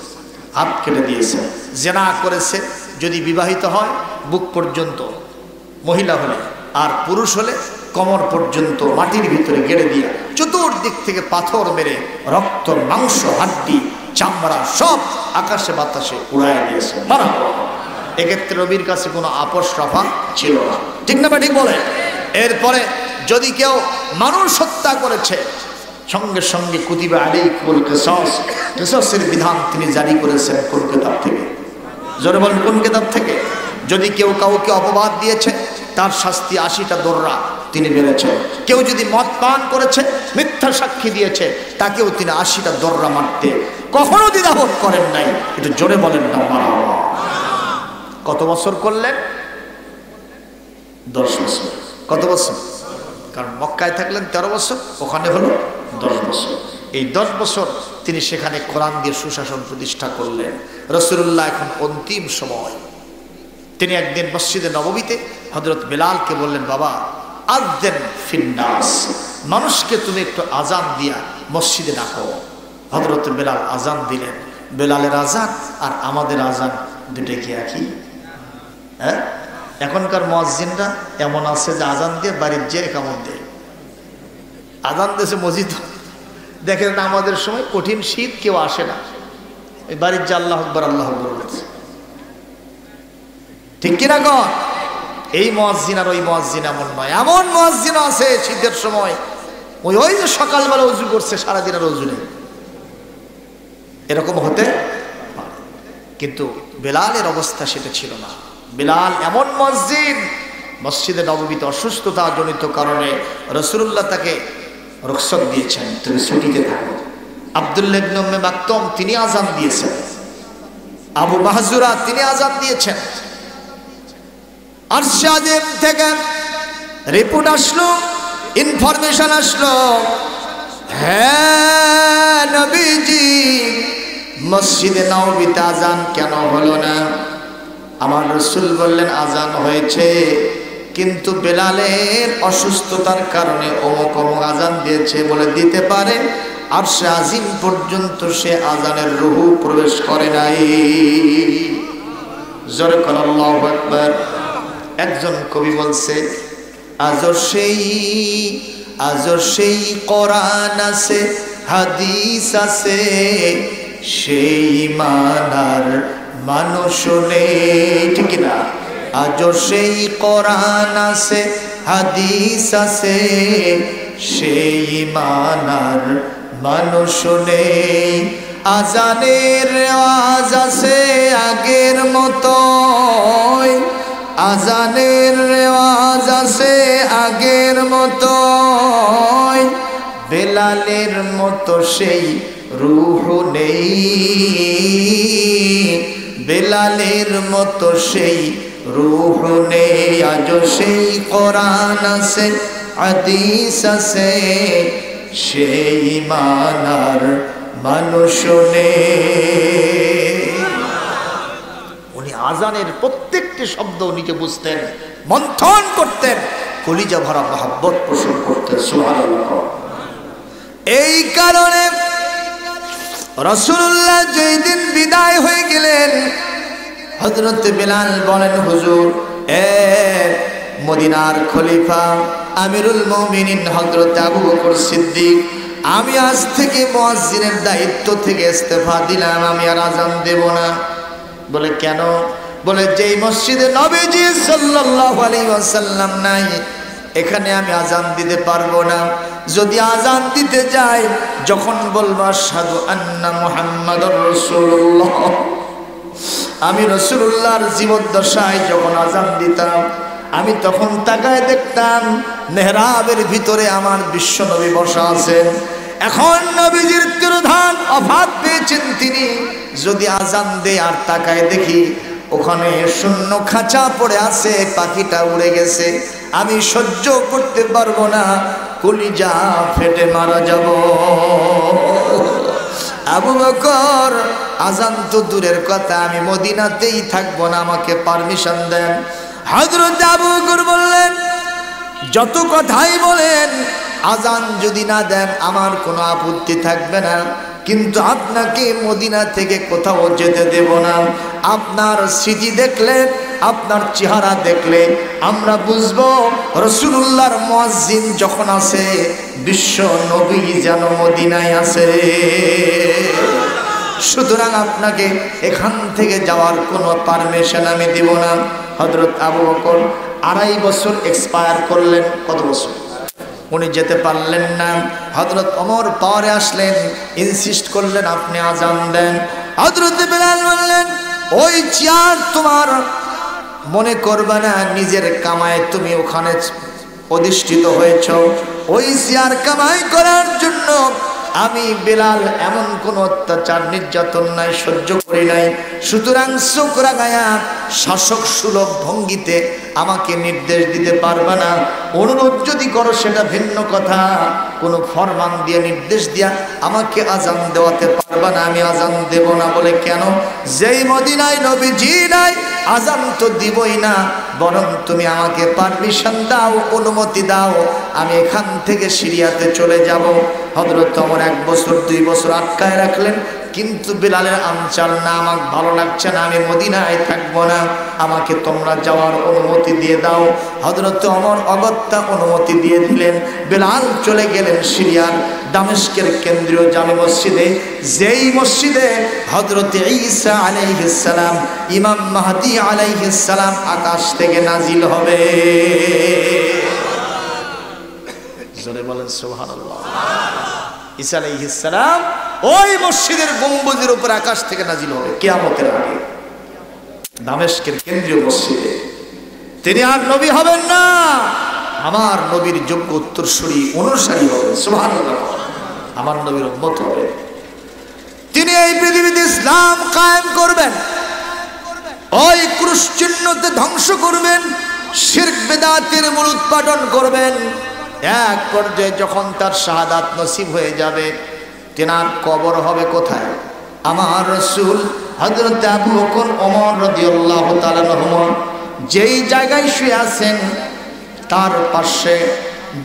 হাত কেটে দিয়েছেন। জেনা করেছে, যদি বিবাহিত হয় বুক পর্যন্ত মহিলা হলে, আর পুরুষ হলে কোমর পর্যন্ত মাটির ভিতরে গেড়ে দিয়ে চতুর্দিক থেকে পাথর মেরে রক্ত, মাংস, হাড্ডি, চামড়া সব আকাশে বাতাসে উড়াই দিয়েছে। এক্ষেত্রে নবীর কাছে কোনো আপোষ রফা ছিল না। ঠিক না ঠিক বলে? এরপরে যদি কেউ মানুষ হত্যা করেছে, সঙ্গে সঙ্গে কুতিবা আলাইকুমুল কিসাস, কিসাসের বিধান তিনি জারি করেছেন কোন কিতাব থেকে? জোরে বলেন, কোন কিতাব থেকে? যদি কেউ কাউকে অপবাদ দিয়েছে তার শাস্তি 80টা দোররা তিনি মেরেছেন। কেউ যদি মদ পান করেছে, মিথ্যা সাক্ষী দিয়েছে, তাকেও তিনি 80টা দোররা মারতে কখনো দ্বিধাবোধ করেন নাই। একটু জোরে বলেন না মারহাবা। কত বছর করলেন? 10 বছর। কত বছর? কারণ মক্কায় থাকলেন 13 বছর, ওখানে হলো 10 বছর। এই 10 বছর তিনি সেখানে কোরআন দিয়ে সুশাসন প্রতিষ্ঠা করলেন। রাসূলুল্লাহ এখন অন্তিম সময়, তিনি একদিন মসজিদে নববীতে হযরত বেলালকে বললেন, বাবা আযযান ফিন্নাস, মানুষকে তুমি একটু আজান দিয়া মসজিদে ডাকো। হযরত বেলাল আজান দিলেন। বেলালের আজান আর আমাদের আজান দুটো কি একই? হ্যাঁ, এখনকার মুয়াজ্জিনরা এমন আছে যে আজান দিয়ে বাড়ির যে কামড় দেয়, আজান দেশে মসজিদ দেখেন। আমাদের সময় কঠিন শীত, কেউ আসে না, এই বাড়ির যে আল্লাহু আকবার আল্লাহু আকবার বলছে, ঠিক কিনা গো? এই মুয়াজ্জিন আর ওই মুয়াজ্জিন এমন নয়। এমন মুয়াজ্জিন আছে শীতের সময় ওই যে সকালবেলা ওযু করছে, সারাদিন আর ওযু নেই, এরকম হতে পারে। কিন্তু বেলালের অবস্থা সেটা ছিল না। বেলাল এমন মুয়াজ্জিন, মসজিদে নববীতে অসুস্থতা জনিত কারণে রাসূলুল্লাহ তাকে রুখসত দিয়েছেন, তুমি ছুটিতে থাকো। আব্দুল্লাহ ইবনে উম্মে মাকতুম তিনি আযান দিয়েছেন, আবু মাহজুরা তিনি আযান দিয়েছেন। আরশে আযম থেকে রিপোর্ট আসলো, ইনফরমেশন আসলো, হ্যাঁ নবীজি মসজিদে নববীতে আযান কেন হলো না? আমার রাসূল বললেন আযান হয়েছে, কিন্তু বেলালের অসুস্থতার কারণে অমুক অমুক আযান দিয়েছে বলে দিতে পারে, আরশে আযম পর্যন্ত সে আযানের রুহু প্রবেশ করে নাই। জোরে বলেন আল্লাহু আকবার। একজন কবি বলছে, আজও সেই কোরআন আছে, হাদিস আছে, সেই মানার মানুষ নেই, ঠিক না? আজও সেই কোরআন আছে, হাদিস আছে, সেই মানার মানুষ নেই। আজানের আওয়াজ আছে আগের মতোই, আজানের রেওয়াজ আছে আগের মতোই, বেলালের মতো সেই রূহ নেই, বেলালের মতো সেই রূহ নেই। আজও সেই কোরআন আছে, হাদিস আছে, সেই মানার মানুষ নেই। আজানের প্রত্যেকটি শব্দ নিজে বুঝতেন, মন্থন করতেন, কলিজা ভরা মহব্বত পোষণ করতেন। সুবহানাল্লাহ। এই কারণে রাসূলুল্লাহ যেই দিন বিদায় হয়ে গেলেন, হযরত বেলাল বলেন, হুজুর মদিনার খলিফা আমিরুল মুমিনিন হযরত আবু বকর সিদ্দিক, আমি আজ থেকে মুয়াজ্জিনের দায়িত্ব থেকে ইস্তেফা দিলাম, আমি আর আজান দেব না। বলে কেন? বলে যেই মসজিদে নবীজি সাল্লাল্লাহু আলাইহি ওয়াসাল্লাম নাই, এখানে আমি আজান দিতে পারবো না। যদি আজান দিতে যাই, যখন বলবো আশহাদু আন্না মুহাম্মাদুর রাসূলুল্লাহ, আমি রাসূলুল্লাহর জীবদ্দশায় যখন আজান দিতাম, আমি তখন তাকায় দেখতাম মেহরাবের ভিতরে আমার বিশ্ব নবী বসা আছেন। এখন নবীজির তিরোধান অভাব পেয়েছেন তিনি, যদি আজান দে আর তাকায় দেখি ওখানে শূন্য খাঁচা পড়ে আছে, পাখিটা উড়ে গেছে, আমি সহ্য করতে পারবো না, কলিজা ফেটে মারা যাব। আবু বকর, আজান তো দূরের কথা, আমি মদিনাতেই থাকবো না, আমাকে পারমিশন দেন। হযরত আবু বকর বললেন, যত কথাই বলেন, আজান যদি না দেন আমার কোনো আপত্তি থাকবে না, কিন্তু আপনাকে মদিনা থেকে কোথাও যেতে দেব না। আপনার স্মৃতি দেখলে, আপনার চেহারা দেখলে আমরা বুঝবো রাসূলুল্লাহর মুয়াজ্জিন যখন আছে, বিশ্ব নবী যেন মদিনায় আছে। সুতরাং আপনাকে এখান থেকে যাওয়ার কোনো পারমিশন আমি দেব না। হযরত আবু বকর 2.5 বছর এক্সপায়ার করলেন। কত বছর? উনি যেতে পারলেন না। হযরত ওমর পাওয়ারে আসলেন, ইনসিস্ট করলেন আপনি আজান দেন। হযরত বেলাল বললেন ওই চেয়ার তোমার, মনে করবে না নিজের কামায় তুমি ওখানে অধিষ্ঠিত হয়েছ, ওই চেয়ার কামাই করার জন্য আমি বেলাল এমন কোন অত্যাচার নির্যাতন নাই সহ্য করি নাই, সুতরাং চোখ রাগায়া শাসক সুলভ ভঙ্গিতে আমাকে নির্দেশ দিতে পারবে না। অনুরোধ যদি করো সেটা ভিন্ন কথা, কোনো ফরমান দিয়ে নির্দেশ দিয়া আমাকে আজান দেওয়াতে পারবে না, আমি আজান দেব না। বলে কেন? যেই মদিনায় নবীজি নাই আজান তো দিবই না, বরং তুমি আমাকে পারমিশন দাও, অনুমতি দাও, আমি এখান থেকে সিরিয়াতে চলে যাব। হযরত ওমর 1 বছর 2 বছর আটকায় রাখলেন, কিন্তু বেলালের আনচাল না, আমাকে ভালো লাগছে না, আমি মদিনায় থাকবো না, আমাকে তোমরা যাওয়ার অনুমতি দিয়ে দাও। হযরত ওমর অগত্যা অনুমতি দিয়ে দিলেন। বেলাল চলে গেলেন সিরিয়ার দামেস্কের কেন্দ্রীয় জামে মসজিদে, যেই মসজিদে হযরত ঈসা আলাইহিস সালাম, ইমাম মাহদী আলাইহিস সালাম আকাশ থেকে নাজিল হবে। জোরে বলেন সুবহানাল্লাহ। ঈসা আলাইহিস সালাম ওই মসজিদের গম্বুজের উপর আকাশ থেকে নাজিল হবে কিয়ামতের আগে, দামেস্কের কেন্দ্রীয় মসজিদে। তিনি আর নবী হবেন না, আমার নবীর যোগ্য উত্তরসূরি অনুসারী হবে। সুবহানাল্লাহ। আমার নবীর উম্মত হবে। তিনি এই পৃথিবীতে ইসলাম কায়েম করবেন, ওই ক্রুশ চিহ্নকে ধ্বংস করবেন, শিরক বিদআতের মূলোৎপাটন করবেন। এক পর্যায়ে যখন তার শাহাদাত নসিব হয়ে যাবে, তেনার কবর হবে কোথায়? আমার রাসূল হযরত আবু বকর ওমর রাদিয়াল্লাহু তাআলা আনহু যেই জায়গায় শুয়ে আছেন, তার পাশে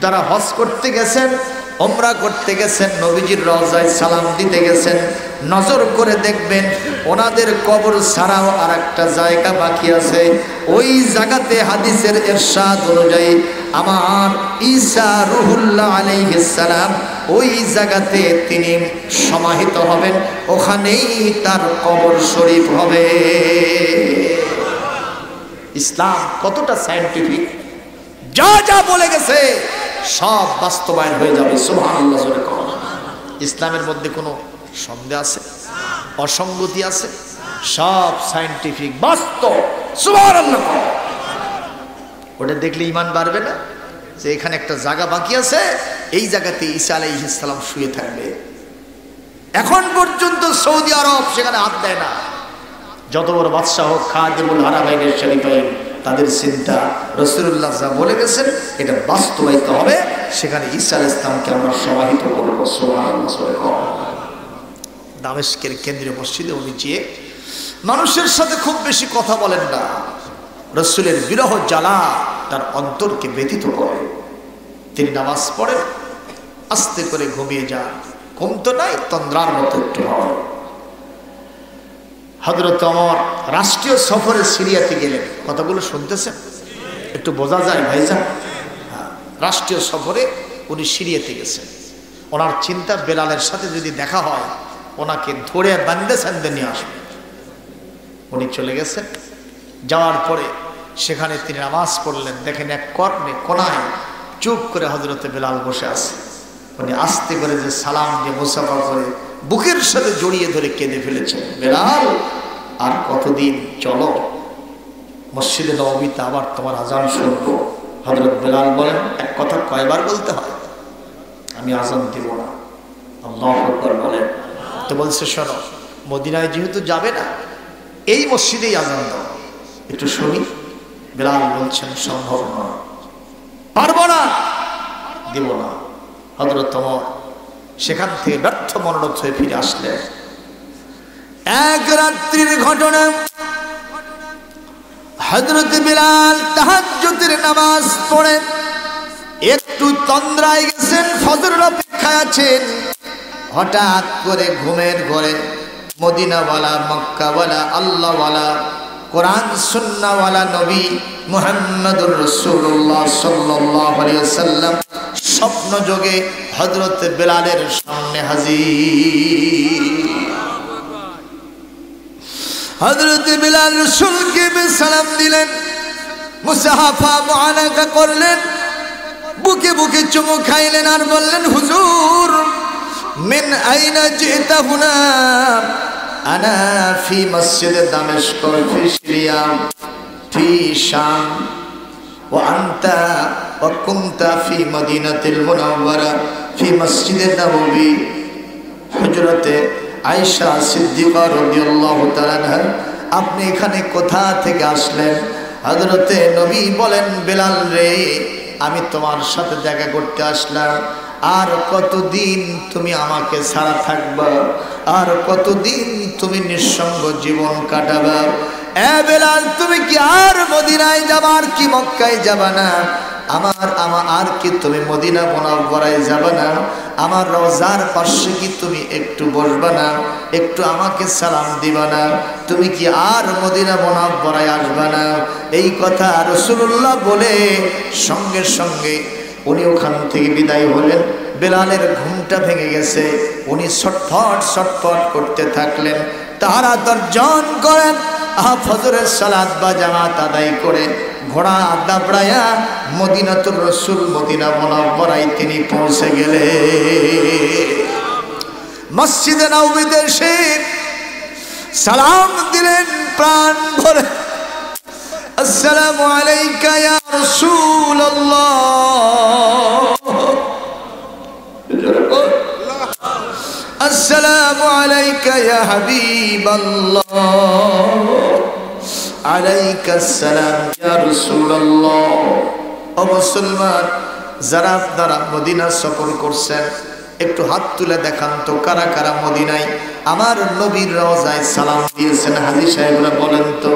যারা হজ করতে গেছেন, উমরা করতে গেছেন, নবীজির রওজায় সালাম দিতে গেছেন, নজর করে দেখবেন ওনাদের কবর ছাড়াও আর একটা জায়গা বাকি আছে। ওই জায়গাতে হাদিসের ইরশাদ অনুযায়ী আমার ঈসা রুহুল্লাহ আলাইহিস সালাম ওই জায়গাতে তিনি সমাহিত হবেন, ওখানেই তার কবর শরীফ হবে। ইসলাম কতটা সায়েন্টিফিক, যা যা বলে গেছে সব বাস্তবায়ন হয়ে যাবে। সুবহানাল্লাহ। ইসলামের মধ্যে কোনো সন্দেহ আছে? অসঙ্গতি আছে? সব সায়েন্টিফিক, বাস্তব। সুবহানাল্লাহ। ওটা দেখলে ঈমান বাড়বে না যে এখানে একটা জায়গা বাকি আছে, এই জায়গাতে ঈসা আলাইহিস সালাম শুয়ে থাকবে। এখন পর্যন্ত সৌদি আরব সেখানে হাত দেয় না। যত বড় বাদশাহ হোক, খাদিমুল হারামাইনের শরীফাইন, তাদের চিন্তা রাসূলুল্লাহ যা বলে গেছেন এটা বাস্তবায়িত হবে, সেখানে ঈসা আলাইহিস সালামকে আমরা সমাহিত করব। সুবহানাল্লাহ। দামেস্কের কেন্দ্রীয় মসজিদে উনি যেয়ে মানুষের সাথে খুব বেশি কথা বলেন না। রাসূলের বিরহ জ্বালা তার অন্তরকে ব্যথিত করে। তিনি নামাজ পড়েন, আস্তে করে ঘুমিয়ে যান, ঘুম তো নাই, তন্দ্রার মতো একটু হয়। হযরত ওমর রাষ্ট্রীয় সফরে সিরিয়াতে গেলেন। কথাগুলো শুনতেছেন? একটু বোঝা যায় ভাইজান? রাষ্ট্রীয় সফরে উনি সিরিয়াতে গেছেন। ওনার চিন্তা বেলালের সাথে যদি দেখা হয় ওনাকে ধরে বান্দে সান্দে নিয়ে আসবে। উনি চলে গেছেন। যাওয়ার পরে সেখানে তিনি নামাজ পড়লেন। দেখেন এক কর্ণে কোনায় চুপ করে হযরতে বেলাল বসে আছে। উনি আস্তে করে যে সালাম দিয়ে মুসাফা করে বুকের সাথে জড়িয়ে ধরে কেঁদে ফেলেছেন। বেলাল, আর কতদিন? চলো মসজিদে নববীতে আবার তোমার আজান শুনবো। হযরত বেলাল বলেন, এক কথা কয়বার বলতে হয়? আমি আজান দিব না। আল্লাহু আকবার বলেন। তো বলছে শোনো, মদিনায় যেহেতু যাবে না, এই মসজিদেই আজান দাও, একটু শুনি। বেলাল বলছেন সম্ভব না, পারবো না, দিব না। হযরত ওমর সেখান থেকে ব্যর্থ মনোরথ হয়ে ফিরে আসলেন। এক রাত্রির ঘটনা, হযরত বেলাল তাহাজ্জুদের নামাজ পড়ে একটু তন্দ্রায় গেছেন, ফজরের অপেক্ষায় আছেন। হঠাৎ করে ঘুমের ঘরে মদিনাওয়ালা, মক্কাওয়ালা, আল্লাহওয়ালা, কোরআন সুন্নাহওয়ালা নবী মুহাম্মদুর রাসূলুল্লাহ সাল্লাল্লাহু আলাইহি ওয়াসাল্লাম স্বপ্ন যোগে হযরত বেলালের সামনে হাজির। হযরত বেলাল রাসূলকে সালাম দিলেন, মুসাহাফা মুআনাকা করলেন, বুকে বুকে চুমু খাইলেন আর বললেন হুজুর মিন আইনা জিতা হুনা আনা ফি মসজিদে দামেস্ক ফি সিরিয়া ফি শাম ওয়া আনতা ওয়া কুনতা ফি মদিনাতিল মুনাওয়ারা ফি মসজিদে নববী হুজরতে আয়েশা সিদ্দিকা রাদিয়াল্লাহু তাআলা আনহা আপনি এখানে কোথা থেকে আসলেন? হযরতে নবী বলেন বেলাল রে আমি তোমার সাথে দেখা করতে আসলাম আর কতদিন তুমি আমাকে ছাড়া থাকবা আর কতদিন তুমি নিঃসঙ্গ জীবন কাটাবা এ বেলাল তুমি কি আর মদিনায় যাবা আর কি মক্কায় যাবা না আমার আর কি তুমি মদিনা মুনাওয়ারায় যাবা না আমার রওজার পাশে কি তুমি একটু বসবা না একটু আমাকে সালাম দিবা না তুমি কি আর মদিনা মুনাওয়ারায় আসবা না এই কথা রাসূলুল্লাহ বলে সঙ্গে সঙ্গে উনি ওখান থেকে বিদায় হলেন বেলালের ঘুমটা ভেঙে গেছে উনি ছটফট ছটফট করতে থাকলেন তারা তর্জন করেন ফজরের সালাত বা জামাত আদায় করে ঘোড়া দাবড়ায়া মদিনাতুর রাসূল মদিনা মুনাওয়ারায় তিনি পৌঁছে গেলেন মসজিদে নববীতে এসে সালাম দিলেন প্রাণ ভরে আসসালামু আলাইকা ইয়া রাসূলুল্লাহ আসসালামু আলাইকা ইয়া হাবিবাল্লাহ আলাইকা আসসালাম ইয়া রাসূলুল্লাহ ও মুসলমান যারা আপনারা মদিনা সফর করছেন একটু হাত তুলে দেখান তো কারা কারা মদিনায় আমার নবীর রওজায় সালাম দিয়েছেন হাজী সাহেবরা বলেন তো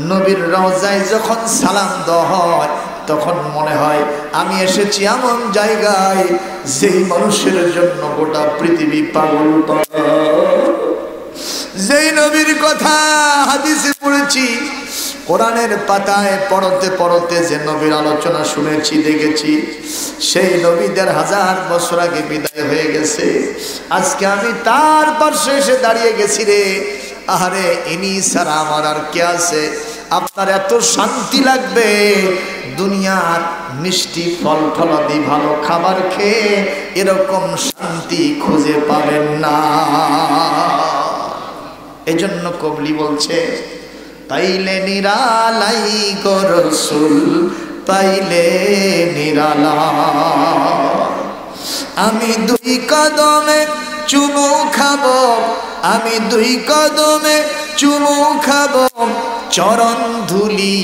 নবীর রওজায় যখন সালাম দেওয়া হয় তখন মনে হয় আমি এসেছি এমন জায়গায় যেই মানুষের জন্য গোটা পৃথিবী পাগল যেই নবীর কথা হাদিসে পড়েছি কোরআনের পাতায় পড়তে পড়তে যে নবীর আলোচনা শুনেছি দেখেছি সেই নবীদের হাজার বছর আগে বিদায় হয়ে গেছে আজকে আমি তার পাশে এসে দাঁড়িয়ে গেছি রে আরে ইনি ছাড়া আমার আর কে আছে আপনার এত শান্তি লাগবে দুনিয়ার মিষ্টি ফল ফলাদি ভালো খাবার খেয়ে এরকম শান্তি খুঁজে পাবেন না এজন্য কবলি বলছে পাইলে নিরালাই গো রাসূল পাইলে নিরালা আমি দুই কদমে চুমু খাবো আমি দুই কদমে চুমু খাবো চরণ ধুলি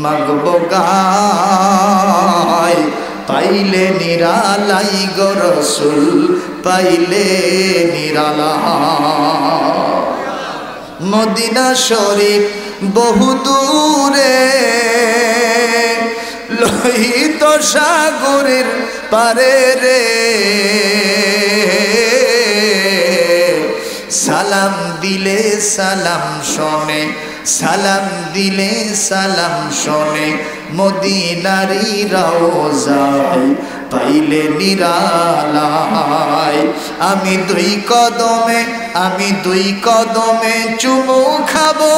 মাগবো গায় পাইলে নিরালাই গো রাসূল পাইলে নিরালা মদিনা শরীফ বহু দূরে লোহিত সাগরের পারে রে সালাম দিলে সালাম শোনে সালাম দিলে সালাম শোনে মদিনারি রওজায় পাইলে নিরালায় আমি দুই কদমে চুমু খাবো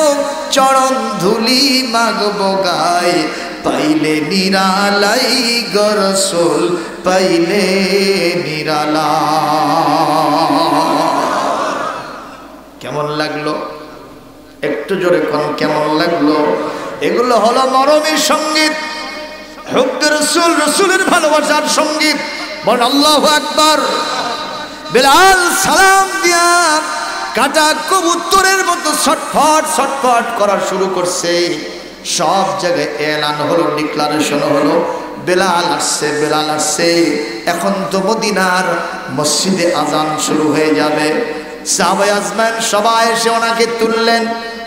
চরণ ধুলি মাগবো গায় পাইলে নিরালাই গো রাসূল পাইলে নিরালা কেমন লাগলো একটু জোরে কোন কেমন লাগলো এগুলো হলো মরমের সঙ্গীত হুব্বে রাসূল রাসূলের ভালোবাসার সঙ্গীত বল আল্লাহু আকবার বেলাল সালাম দিয়া কাটা কবুতরের মতো ছটফট ছটফট করা শুরু করছে সব জায়গায় এলান হলো ডিক্লারেশন হলো বেলাল আসছে এখন তো মদিনার মসজিদে আজান শুরু হয়ে যাবে সাহাবায়ে আজমাইন সবাই এসে ওনাকে তুললেন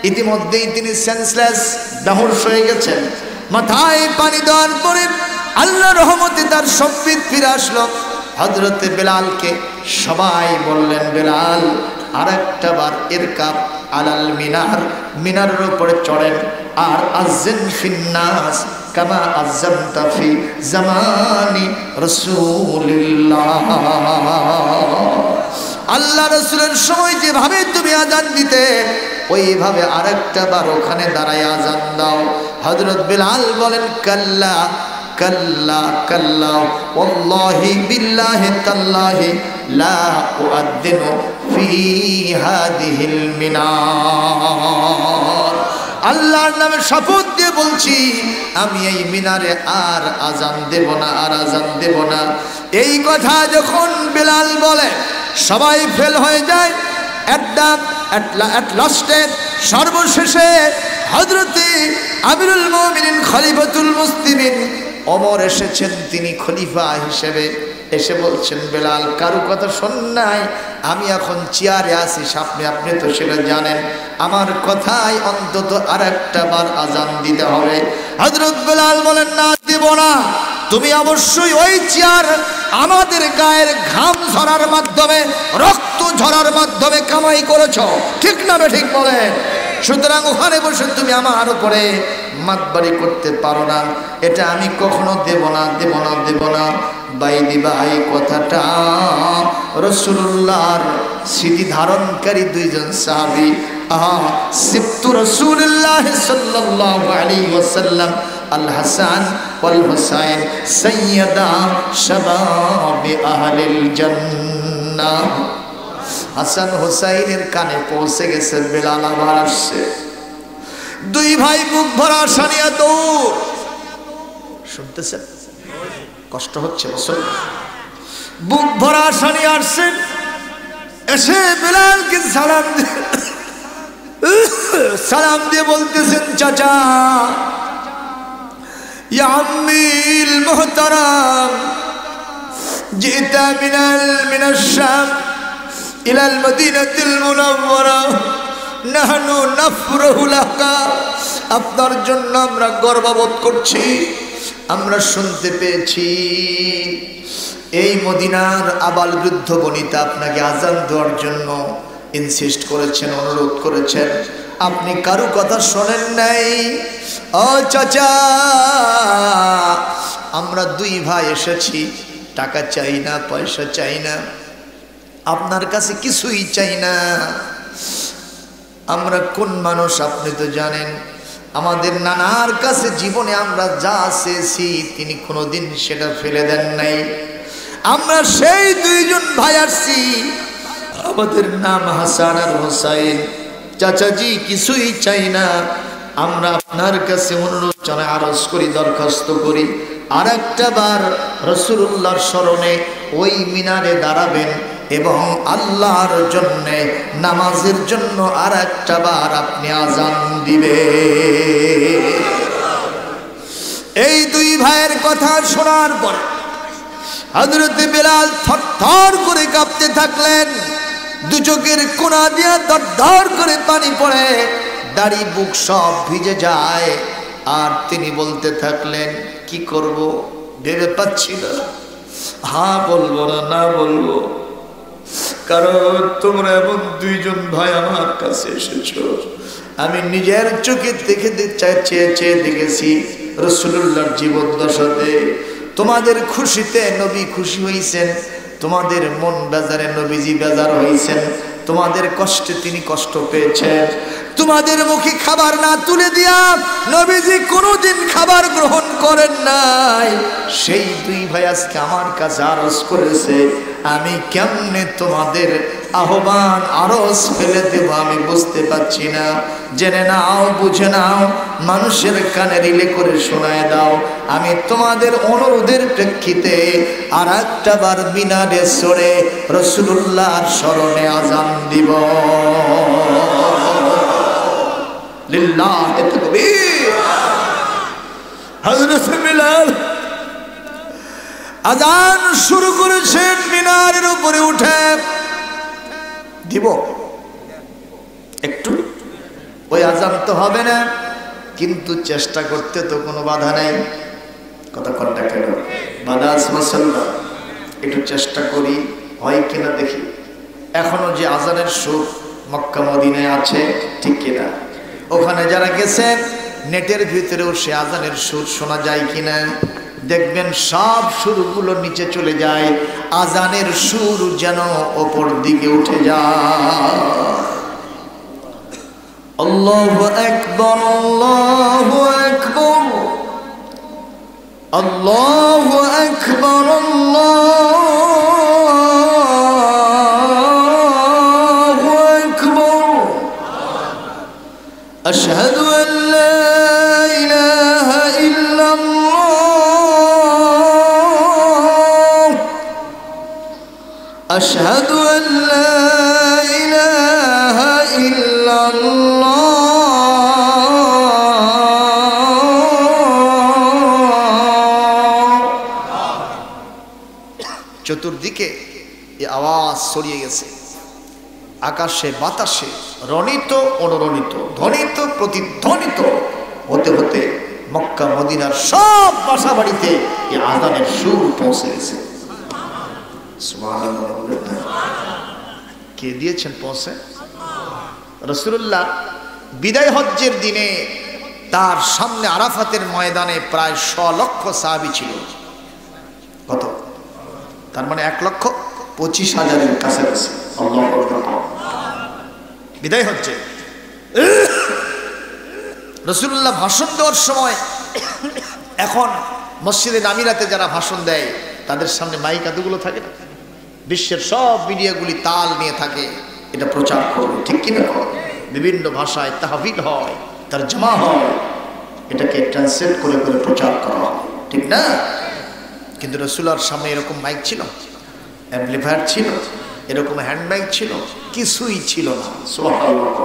ইতিমধ্যেই তিনি সেন্সলেস বেহুশ হয়ে গেছেন মাথায় পানি দেওয়ার পরে আল্লাহর রহমতে তার সম্বিত ফিরে আসলো হযরতে বেলালকে সবাই বললেন বেলাল আরেকটা বার ইরকাব আলাল মিনারের উপরে চড়েন আর আযিন ফিন্নাস কামা আযযামতা ফি জামানি রাসূলিল্লাহ আল্লাহ রাসূলের সময় যেভাবে তুমি আযান দিতে ওইভাবে আরেকটা বার ওখানে দাঁড়ায় আযান দাও হযরত বেলাল বলেন কাল্লা কাল্লা কাল্লা ওয়াল্লাহি বিল্লাহি তাল্লাহি লা উআদ্দিনু ফি হাদিহিল মিনার। আল্লাহর নামে শপথ দিয়ে বলছি, আমি এই মিনারে আর আজান দেব না, আর আজান দেব না। এই কথা যখন বেলাল বলে সবাই ফেল হয়ে যায়। লাস্টে সর্বশেষে হযরতে আমিরুল মুমিনিন খলিফাতুল মুসলিমিন ওমর এসেছেন, তিনি খলিফা হিসেবে এসে বলছেন, বেলাল কারো কথা শোন নাই, আমি এখন চেয়ারে আছি সামনে, আপনি তো সেটা জানেন, আমার কথায় অন্তত আর একটা বার আজান দিতে হবে। হযরত বেলাল বলেন, না দিব না, তুমি অবশ্যই ওই চেয়ার আমাদের গায়ের ঘাম ঝরার মাধ্যমে, রক্ত ঝরার মাধ্যমে কামাই করেছ, ঠিক না ঠিক বলেন? সুতরাং ওখানে বসে তুমি আমার উপরে মাতবাড়ি করতে পারো না, এটা আমি কখনো দেব না, দেব না, দেব না। বাইদি ভাই কথাটা রাসূলুল্লাহর স্মৃতি ধারণকারী দুইজন সাহাবী সিবতু রাসূলুল্লাহ সাল্লাল্লাহু আলাইহি ওয়াসাল্লাম আল হাসান ওয়াল হুসাইন সাইয়্যিদা শাবাবি আহলিল জান্নাহ। হাসান হুসাইনের কানে পৌঁছে গেছে, বেলাল আবার আসছে। দুই ভাই বুক ভরা আশা নিয়ে দৌড়। শুনতেছেন? কষ্ট হচ্ছে বছর। বুক ভরা আশা নিয়ে আসছেন, এসে বেলালকে সালাম দিয়ে বলতেছেন, চাচা ইয়া আম্মিল মুহতারাম জিতা মিনাশ শাম ইলাল মদিনাতিল মুনাওয়ারা নাহনু নাফরাহু লাকা। আপনার জন্য আমরা গর্ববোধ করছি, আমরা শুনতে পেয়েছি এই মদিনার আবাল বৃদ্ধ বনিতা আপনাকে আজান দেওয়ার জন্য ইনসিস্ট করেছেন, অনুরোধ করেছেন, আপনি কারো কথা শোনেন নাই। ও চাচা, আমরা দুই ভাই এসেছি, টাকা চাই না, পয়সা চাই না, আপনার কাছে কিছুই চাই না। আমরা কোন মানুষ আপনি তো জানেন, আমাদের নানার কাছে জীবনে আমরা যা চেয়েছি তিনি কোনোদিন সেটা ফেলে দেন নাই। আমরা সেই দুইজন ভাই আসছি, আমাদের নাম হাসান আর হুসাইন। চাচাজি কিছুই চাই না, আমরা আপনার কাছে অনুরোধ জানাই, আরজ করি, দরখাস্ত করি, আর একটা বার রাসূলুল্লাহর স্মরণে ওই মিনারে দাঁড়াবেন এবং আল্লাহর জন্য নামাজের জন্য আর একটা বার আপনি আজান দিবে। এই দুই ভাইয়ের কথা শোনার পর হযরত বেলাল থরথর করে কাঁপতে থাকলেন, দু চোখের কোণা দিয়ে দরদর করে পানি পড়ে, দাড়ি বুক সব ভিজে যায়। আর তিনি বলতে থাকলেন, কি করব ভেবে পাচ্ছি না, হ্যাঁ বলবো না, না বলবো, কারণ তোমরা এমন দুইজন ভাই আমার কাছে এসেছো, আমি নিজের চোখে দেখে চেয়ে দেখেছি রাসূলুল্লাহর জীবদ্দশাতে তোমাদের খুশিতে নবী খুশি হয়েছেন, তোমাদের মন বেজারে নবীজি বেজার হয়েছেন, তোমাদের কষ্টে তিনি কষ্ট পেয়েছেন, তোমাদের মুখে খাবার না তুলে দিয়া নবীজি কোনোদিন খাবার গ্রহণ করেন নাই। সেই দুই ভাই আজকে আমার কাছে আরজ করেছে, আমি কেমনে তোমাদের আহ্বান আরজ ফেলে দেব আমি বুঝতে পারছি না। জেনে নাও, বুঝে নাও, মানুষের কানে রিলে করে শোনায় দাও, আমি তোমাদের অনুরোধের প্রেক্ষিতে আর একটা বার মিনারে চড়ে রাসূলুল্লাহর স্মরণে আজান দিব। লিল্লাহি তাকবীর। হযরত বেলাল আজান শুরু করেছেন, মিনারের উপরে উঠে দিব একটু, ওই আজান তো হবে না, কিন্তু চেষ্টা করতে তো কোনো বাধা নেই। কথা কনটা কেন বাধা আছে মুসলমান, একটু চেষ্টা করি হয় কিনা দেখি। এখনো যে আজানের সুর মক্কা মদিনায় আছে ঠিক কিনা, ওখানে যারা গেছেন নেটের ভিতরেও সে আজানের সুর শোনা যায় কিনা দেখবেন, সব সুরগুলো নিচে চলে যায়, আজানের সুর যেন ওপর দিকে উঠে যায়। আল্লাহু আকবার, আল্লাহু আকবার, আল্লাহু আকবার, আল্লাহু আকবার। আশহাদু আন লা ইলাহা ইল্লাল্লাহ, আশহাদু আন লা ইলাহা ইল্লাল্লাহ। চতুর্দিকে এই আওয়াজ ছড়িয়ে গেছে, আকাশে বাতাসে রণিত অনুরণিত, ধ্বনিত প্রতিধ্বনিত হতে হতে মক্কা মদিনার সব বাসা বাড়িতে এই আযানের সুর পৌঁছে গেছে। সুবহানাল্লাহ। কে দিয়েছেন পৌঁছে? রাসূলুল্লাহ বিদায় হজ্জের দিনে তার সামনে আরাফাতের ময়দানে প্রায় 100 লক্ষ সাহাবী ছিল। কত? তার মানে 1,25,000-এর কাছাকাছি। আল্লাহু আকবার। বিদায় হচ্ছে রাসূলুল্লাহ ভাষণ দেওয়ার সময়, এখন মসজিদে নামিরাতে যারা ভাষণ দেয় তাদের সামনে মাইক এতগুলো থাকে না, বিশ্বের সব মিডিয়াগুলি তাল নিয়ে থাকে, এটা প্রচার করবে, ঠিক কিনা? বিভিন্ন ভাষায় তাহবিল হয়, তার জমা হয়, এটাকে ট্রান্সলেট করে করে প্রচার করা হয়, ঠিক না? কিন্তু রাসূলুল্লাহর সামনে এরকম মাইক ছিল, অ্যাম্পলিফায়ার ছিল, এরকম হ্যান্ড মাইক ছিল, কিছুই ছিল না। সুবহানাল্লাহ।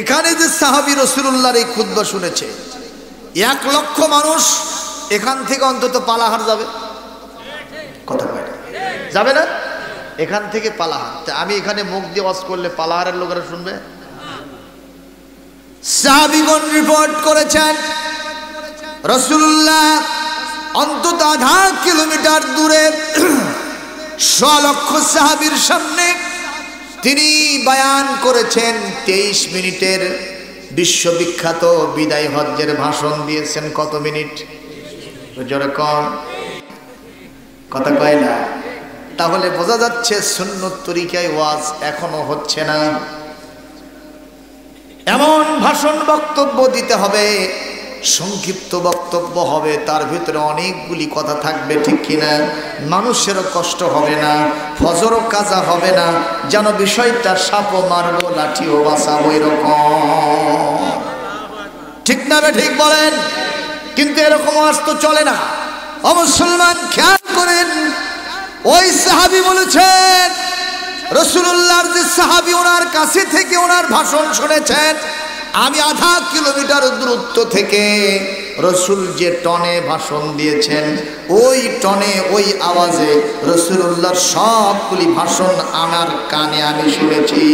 এখানে যে সাহাবী রাসূলুল্লাহর এই খুতবা শুনেছে, 1 লক্ষ মানুষ এখান থেকে অন্তত পালাহার যাবে, কথা কয় না? যাবে না? এখান থেকে পালাহার। আমি এখানে মুখ দিয়ে ওয়াজ করলে পালাহারের লোকেরা শুনবে? সাহাবীগণ রিপোর্ট করেছেন রাসূলুল্লাহ অন্তত 0.5 কিলোমিটার দূরে 100 লক্ষ সাহাবীর সামনে তিনি বয়ান করেছেন। 23 মিনিটের বিশ্ববিখ্যাত বিদায় হজ্জের ভাষণ দিয়েছেন। কত মিনিট? জোরে কম, কথা কয় না। তাহলে বোঝা যাচ্ছে সুন্নত তরিকায় ওয়াজ এখনো হচ্ছে না। এমন ভাষণ বক্তব্য দিতে হবে, সংক্ষিপ্ত বক্তব্য হবে, তার ভিতরে অনেকগুলি কথা থাকবে, ঠিক কিনা? মানুষেরও কষ্ট হবে না, ফজরও কাজা হবে না, যেন বিষয়টা সাপও মারবো লাঠিও বাঁচাবো এরকম, ঠিক না? ঠিক বলেন। কিন্তু এরকম আজ তো চলে না। ও মুসলমান, খেয়াল করেন, ওই সাহাবী বলেছেন, রাসূলুল্লাহর যে সাহাবী ওনার কাছে থেকে ওনার ভাষণ শুনেছেন, আমি 0.5 কিলোমিটার দূরত্ব থেকে রাসূল যে টনে ভাষণ দিয়েছেন, ওই টনে ওই আওয়াজে রাসূলুল্লাহর সবগুলি ভাষণ আমার কানে আমি শুনেছি।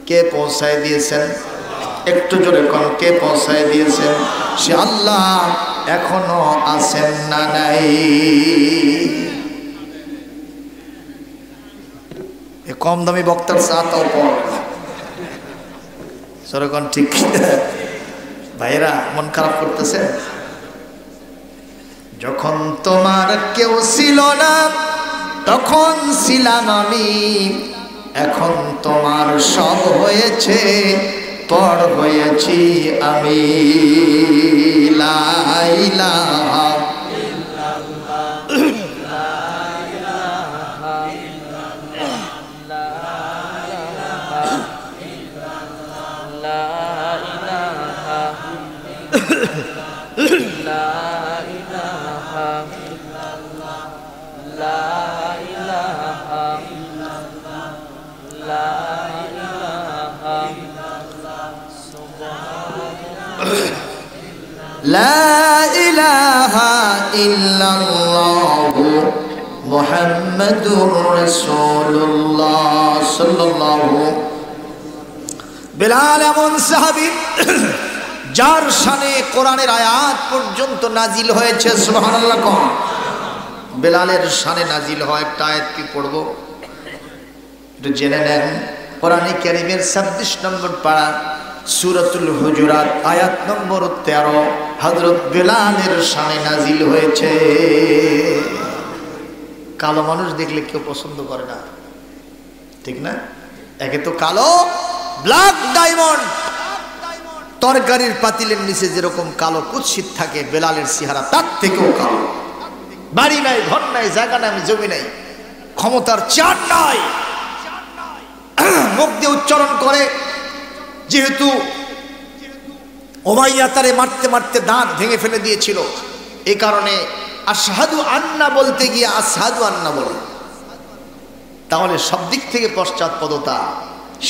কে পৌঁছায় দিয়েছেন? একটু জোরে কোন, কে পৌঁছায় দিয়েছেন? সে আল্লাহ এখনো আছেন না নাই? এ কম দামি বক্তার চাতাও পড় সরকন, ঠিক ভাইরা? মন খারাপ করতেছে? যখন তোমার কেউ ছিল না তখন ছিলাম আমি, এখন তোমার সব হয়েছে, পর হয়েছি আমি। লা ইলাহা লা ইলাহা ইল্লাল্লাহু মুহাম্মাদুর রাসূলুল্লাহ সাল্লাল্লাহু। বেলাল এমন সাহাবী যার শানে কোরআনের আয়াত পর্যন্ত নাজিল হয়েছে। সুবহানাল্লাহ। কোন বেলালের শানে নাজিল হয় একটা আয়াত কি পড়ব একটু জেনে নেন। কোরআনে কারীমের 26 নম্বর পারা সূরাতুল হুজুরাত আয়াত নম্বর 13 হযরত বেলালের শানে নাজিল হয়েছে। কালো মানুষ দেখলে কেউ পছন্দ করে না, ঠিক না? একে তো কালো, ব্ল্যাক ডায়মন্ড, তরকারির পাতিলের নিচে যেরকম কালো কুৎসিত থাকে, বেলালের চেহারা তার থেকেও কালো। বাড়ি নাই, ঘর নাই, জায়গা নাই, জমি নাই, ক্ষমতার চার নাই, মুখ দিয়ে উচ্চারণ করে। যেহেতু উমাইয়া তারে মারতে মারতে দাঁত ভেঙে ফেলে দিয়েছিল, এই কারণে আশহাদু আন্না বলতে গিয়ে আশহাদু আন্না বলে। তাহলে সব দিক থেকে পশ্চাৎপদতা।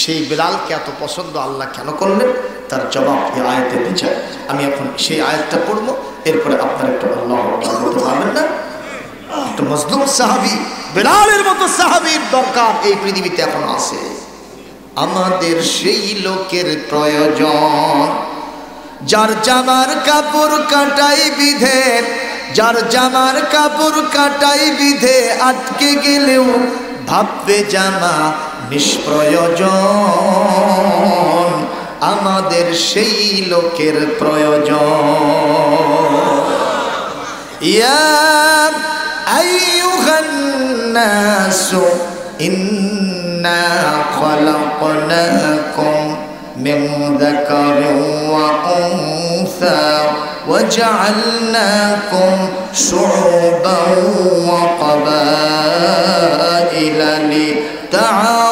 সেই বেলালকে এত পছন্দ আল্লাহ কেন করলেন, তার জবাব এই আয়াতে দিচ্ছে। আমি এখন সেই আয়াতটা পড়ব, এরপরে আপনারা একটু আল্লাহ বলতে পারবেন না? একটা মজলুম সাহাবী, বেলালের মতো সাহাবীর দরকার এই পৃথিবীতে এখন আছে। আমাদের সেই লোকের প্রয়োজন, যার জামার কাপড় কাটাই বিধে, যার জামার কাপড় কাটাই বিধে আটকে গেলেও ভাববে জামা নিষ্প্রয়োজন। আমাদের সেই লোকের প্রয়োজন। ইয়া আইয়ুহান নাসু ইন্না খলাকনাকুম মিন যাকারিন ওয়া উনসা وجعلناكم شعوبا وقبائل لتعارفوا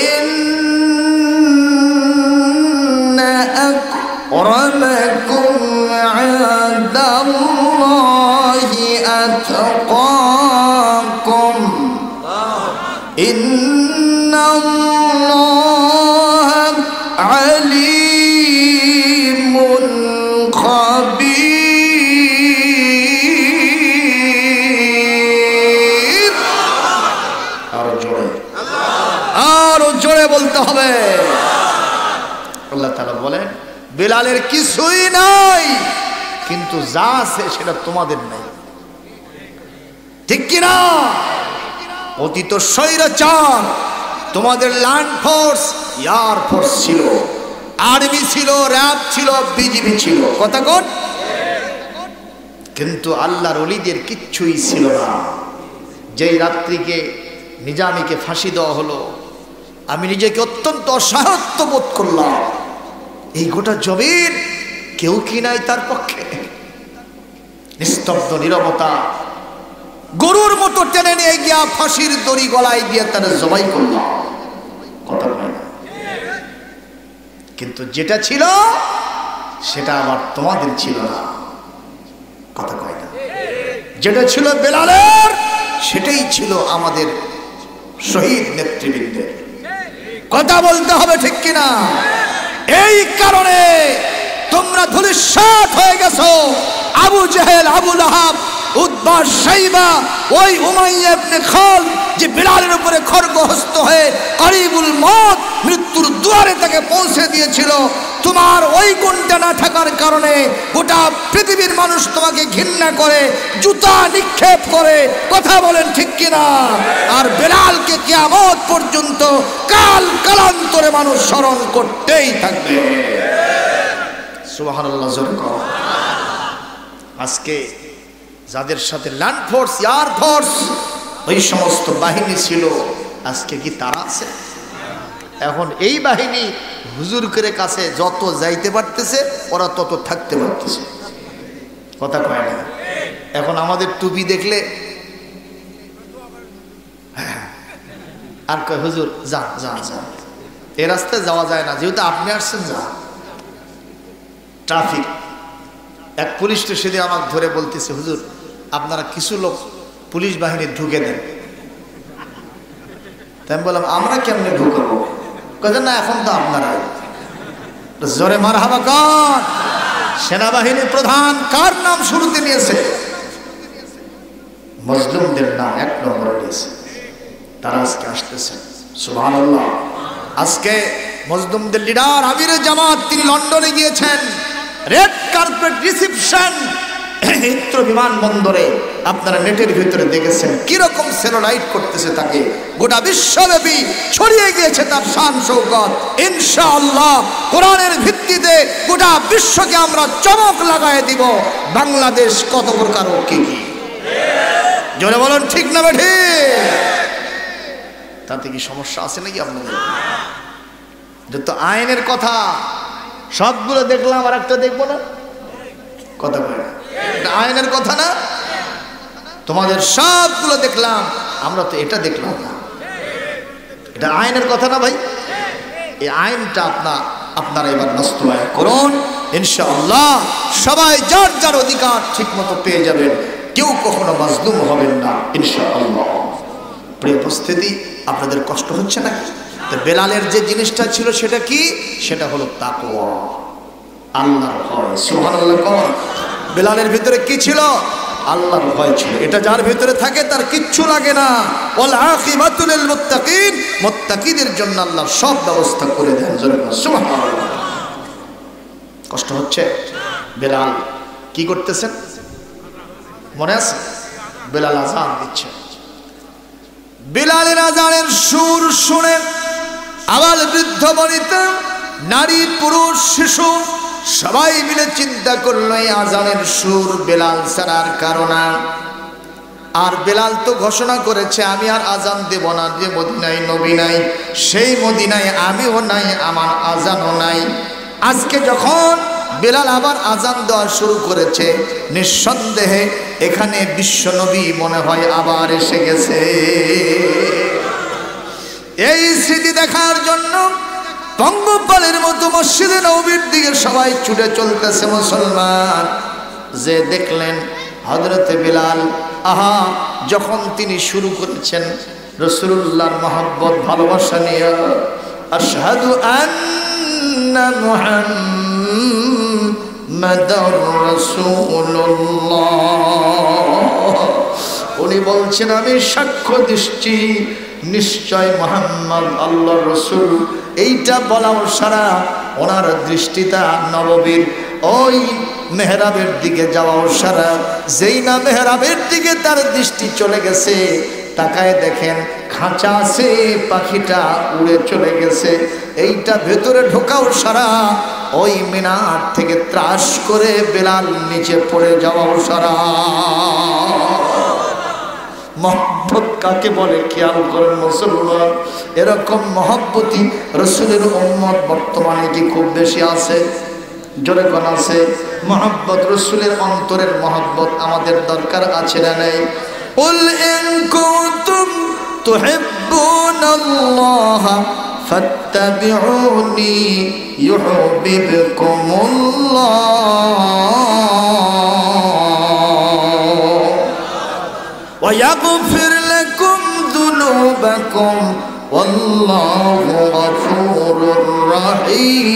إن أكرمكم عند الله أتقاكم إن الله عليم خبير। আরো জোরে বলতে হবে। আল্লাহ তাআলা বলেন, বেলালের কিছুই নাই, কিন্তু যা আছে সেটা তোমাদের নাই। ঠিক কিনা? অতীত স্বৈরাচার, তোমাদের ল্যান্ড ফোর্স, এয়ার ফোর্স ছিল, আর্মি ছিল, র্যাব ছিল, বিজিবি ছিল, কথা কোন? কিন্তু আল্লাহর ওলিদের কিচ্ছুই ছিল না। যেই রাত্রিকে নিজামীকে ফাঁসি দেওয়া হলো, আমি নিজেকে অত্যন্ত অসহায়ত্ব বোধ করলাম। এই গোটা জমিন কেউ কি নাই তার পক্ষে? নিস্তব্ধ নীরবতা। গরুর মতো টেনে নিয়ে গিয়া ফাঁসির দড়ি গলায় দিয়ে তারা জবাই করল। কথা বলে না। কিন্তু যেটা ছিল সেটা আবার তোমাদের ছিল না। কথা কয় না। যেটা ছিল বেলালের সেটাই ছিল আমাদের শহীদ নেতৃবৃন্দের। কথা বলতে হবে, ঠিক কিনা? এই কারণে তোমরা ধূলিসাৎ হয়ে গেছো। আবু জেহেল, আবু লাহাব, উতবা, শাইবা, ওই উমাইয়া ইবনে খালদ যে বেলালের উপরে খড়গহস্ত হয়ে করিবুল মত, মৃত্যুর দুয়ারে তাকে পৌঁছে দিয়েছিল, তোমার ওই গুণটা না থাকার কারণে গোটা পৃথিবীর মানুষ তোমাকে ঘৃণা করে, জুতা নিক্ষেপ করে। কথা বলেন ঠিক কিনা? আর বেলালকে কিয়ামত পর্যন্ত কাল কালান্তরে মানুষ স্মরণ করতেই থাকবে। সুবহানাল্লাহ। আজকে যাদের সাথে ল্যান্ড ফোর্স, এয়ার ফোর্স, ওই সমস্ত বাহিনী ছিল, আজকে কি তারা আছে? এখন এই বাহিনী হুজুরের কাছে যত যাইতে পারতেছে, ওরা তত থাকতে পারতেছে। কথা কয় না? এখন আমাদের টুপি দেখলে আর কয় হুজুর যান যান যান, এ রাস্তায় যাওয়া যায় না, যেহেতু আপনি আসছেন যান। ট্রাফিক এক পুলিশ সেদিন আমাকে ধরে বলতেছে, হুজুর আপনারা কিছু লোক পুলিশ বাহিনী ঢুকে দেন। তাই আমি বললাম, আমরা কেমনে ঢুকাবো? কথা না, এখন তো আপনারা। জোরে মারহাবা কর। সেনাবাহিনী প্রধান কার নাম শুরুতে নিয়েছে? মজলুমদের নাম এক নম্বরে নিয়েছে। তারা আজকে আসতেছে। সুবহানাল্লাহ। আজকে মজলুমদের লিডার আমিরে জামাত, তিনি লন্ডনে গিয়েছেন। রেড কার্পেট রিসেপশন হিথ্রো বিমানবন্দরে, আপনারা নেটের ভিতরে দেখেছেন কিরকম সেলোলাইট করতেছে তাকে। গোটা বিশ্বব্যাপী ছড়িয়ে গিয়েছে তার শান শৌকত। ইনশাআল্লাহ কোরআনের ভিত্তিতে গোটা বিশ্বকে আমরা চমক লাগায় দিব। বাংলাদেশ কত প্রকার কি কি, জোরে বলুন ঠিক না বেঠি? তাতে কি সমস্যা আছে নাকি আপনাদের? যত আইনের কথা সবগুলো দেখলাম, আর একটা দেখবো না? কথা বলে এটা আইনের কথা না? তোমাদের সবগুলো দেখলাম, আমরা তো এটা দেখলাম না। এটা আইনের কথা না ভাই? এই আইনটা আপনারা এবার বাস্তবায়ন করুন, ইনশাআল্লাহ সবাই যার যার অধিকার ঠিক মতো পেয়ে যাবেন, কেউ কখনো মাজলুম হবেন না ইনশাআল্লাহ। প্রিয় উপস্থিতি, আপনাদের কষ্ট হচ্ছে নাকি? তো বেলালের যে জিনিসটা ছিল সেটা কি? সেটা হলো তাকওয়া, আল্লাহর ভয়। সুবহানাল্লাহ। কোন বেলালের ভিতরে কি ছিল? আল্লাহর ভয় ছিল। এটা যার ভিতরে থাকে তার কিচ্ছু লাগে না। ওয়াল আকিবাতু লিল মুত্তাকিন, মুত্তাকিদের জন্য আল্লাহ সব ব্যবস্থা করে দেন। সুবহানাল্লাহ। কষ্ট হচ্ছে? বেলাল কি করতেছেন মনে আছে? বেলাল আযান দিচ্ছে। বেলালের আযানের সুর শুনে আবাল বৃদ্ধ বনিতা, নারী পুরুষ শিশু সবাই মিলে চিন্তা করলো এই আযানের সুর বেলাল ছাড়ার কারণে। আর বেলাল তো ঘোষণা করেছে আমি আর আযান দেব না, যে মদিনায় নবী নাই সেই মদিনায় আমিও নাই, আমার আযানও নাই। আজকে যখন বেলাল আবার আযান দেওয়া শুরু করেছে, নিঃসন্দেহে এখানে বিশ্ব নবী মনে হয় আবার এসে গেছে। এই স্মৃতি দেখার জন্য পঙ্গপালের মতো মসজিদে নববীর দিকে সবাই ছুটে চলতেছে মুসলমান। যে দেখলেন হযরতে বেলাল, আহা, যখন তিনি শুরু করেছেন রাসূলুল্লাহর মহব্বত ভালোবাসা নিয়ে, আশহাদু আন্না মুহাম্মাদার রাসূলুল্লাহ, উনি বলছেন আমি সাক্ষ্য দিচ্ছি নিশ্চয় মুহাম্মদ আল্লাহর রাসূল। এইটা বলাও সারা ওনার দৃষ্টিটা নববীর ওই মেহরাবের দিকে যাওয়াও সারা। যেই না মেহরাবের দিকে তার দৃষ্টি চলে গেছে, তাকায় দেখেন খাঁচা আছে, পাখিটা উড়ে চলে গেছে। এইটা ভেতরে ঢোকাও সারা, ওই মিনার থেকে ত্রাস করে বেলাল নিচে পড়ে যাওয়াও সারা। মহব্বত কাকে বলে খেয়াল করেন মুসলমান। এরকম মহব্বতী রাসূলের উম্মত বর্তমানে কি খুব বেশি আছে? জোরে কোন আছে? মহব্বত, রাসূলের অন্তরের মহব্বত আমাদের দরকার আছে না নাই? কুল ইন কুনতুম তুহিব্বুনাল্লাহ ফাত্তাবিউনি ইউহিব্বুকুমুল্লাহ ওয়া ইয়াগফির লাকুম যুনুবাকুম ওয়াল্লাহু গফুরুর রহিম।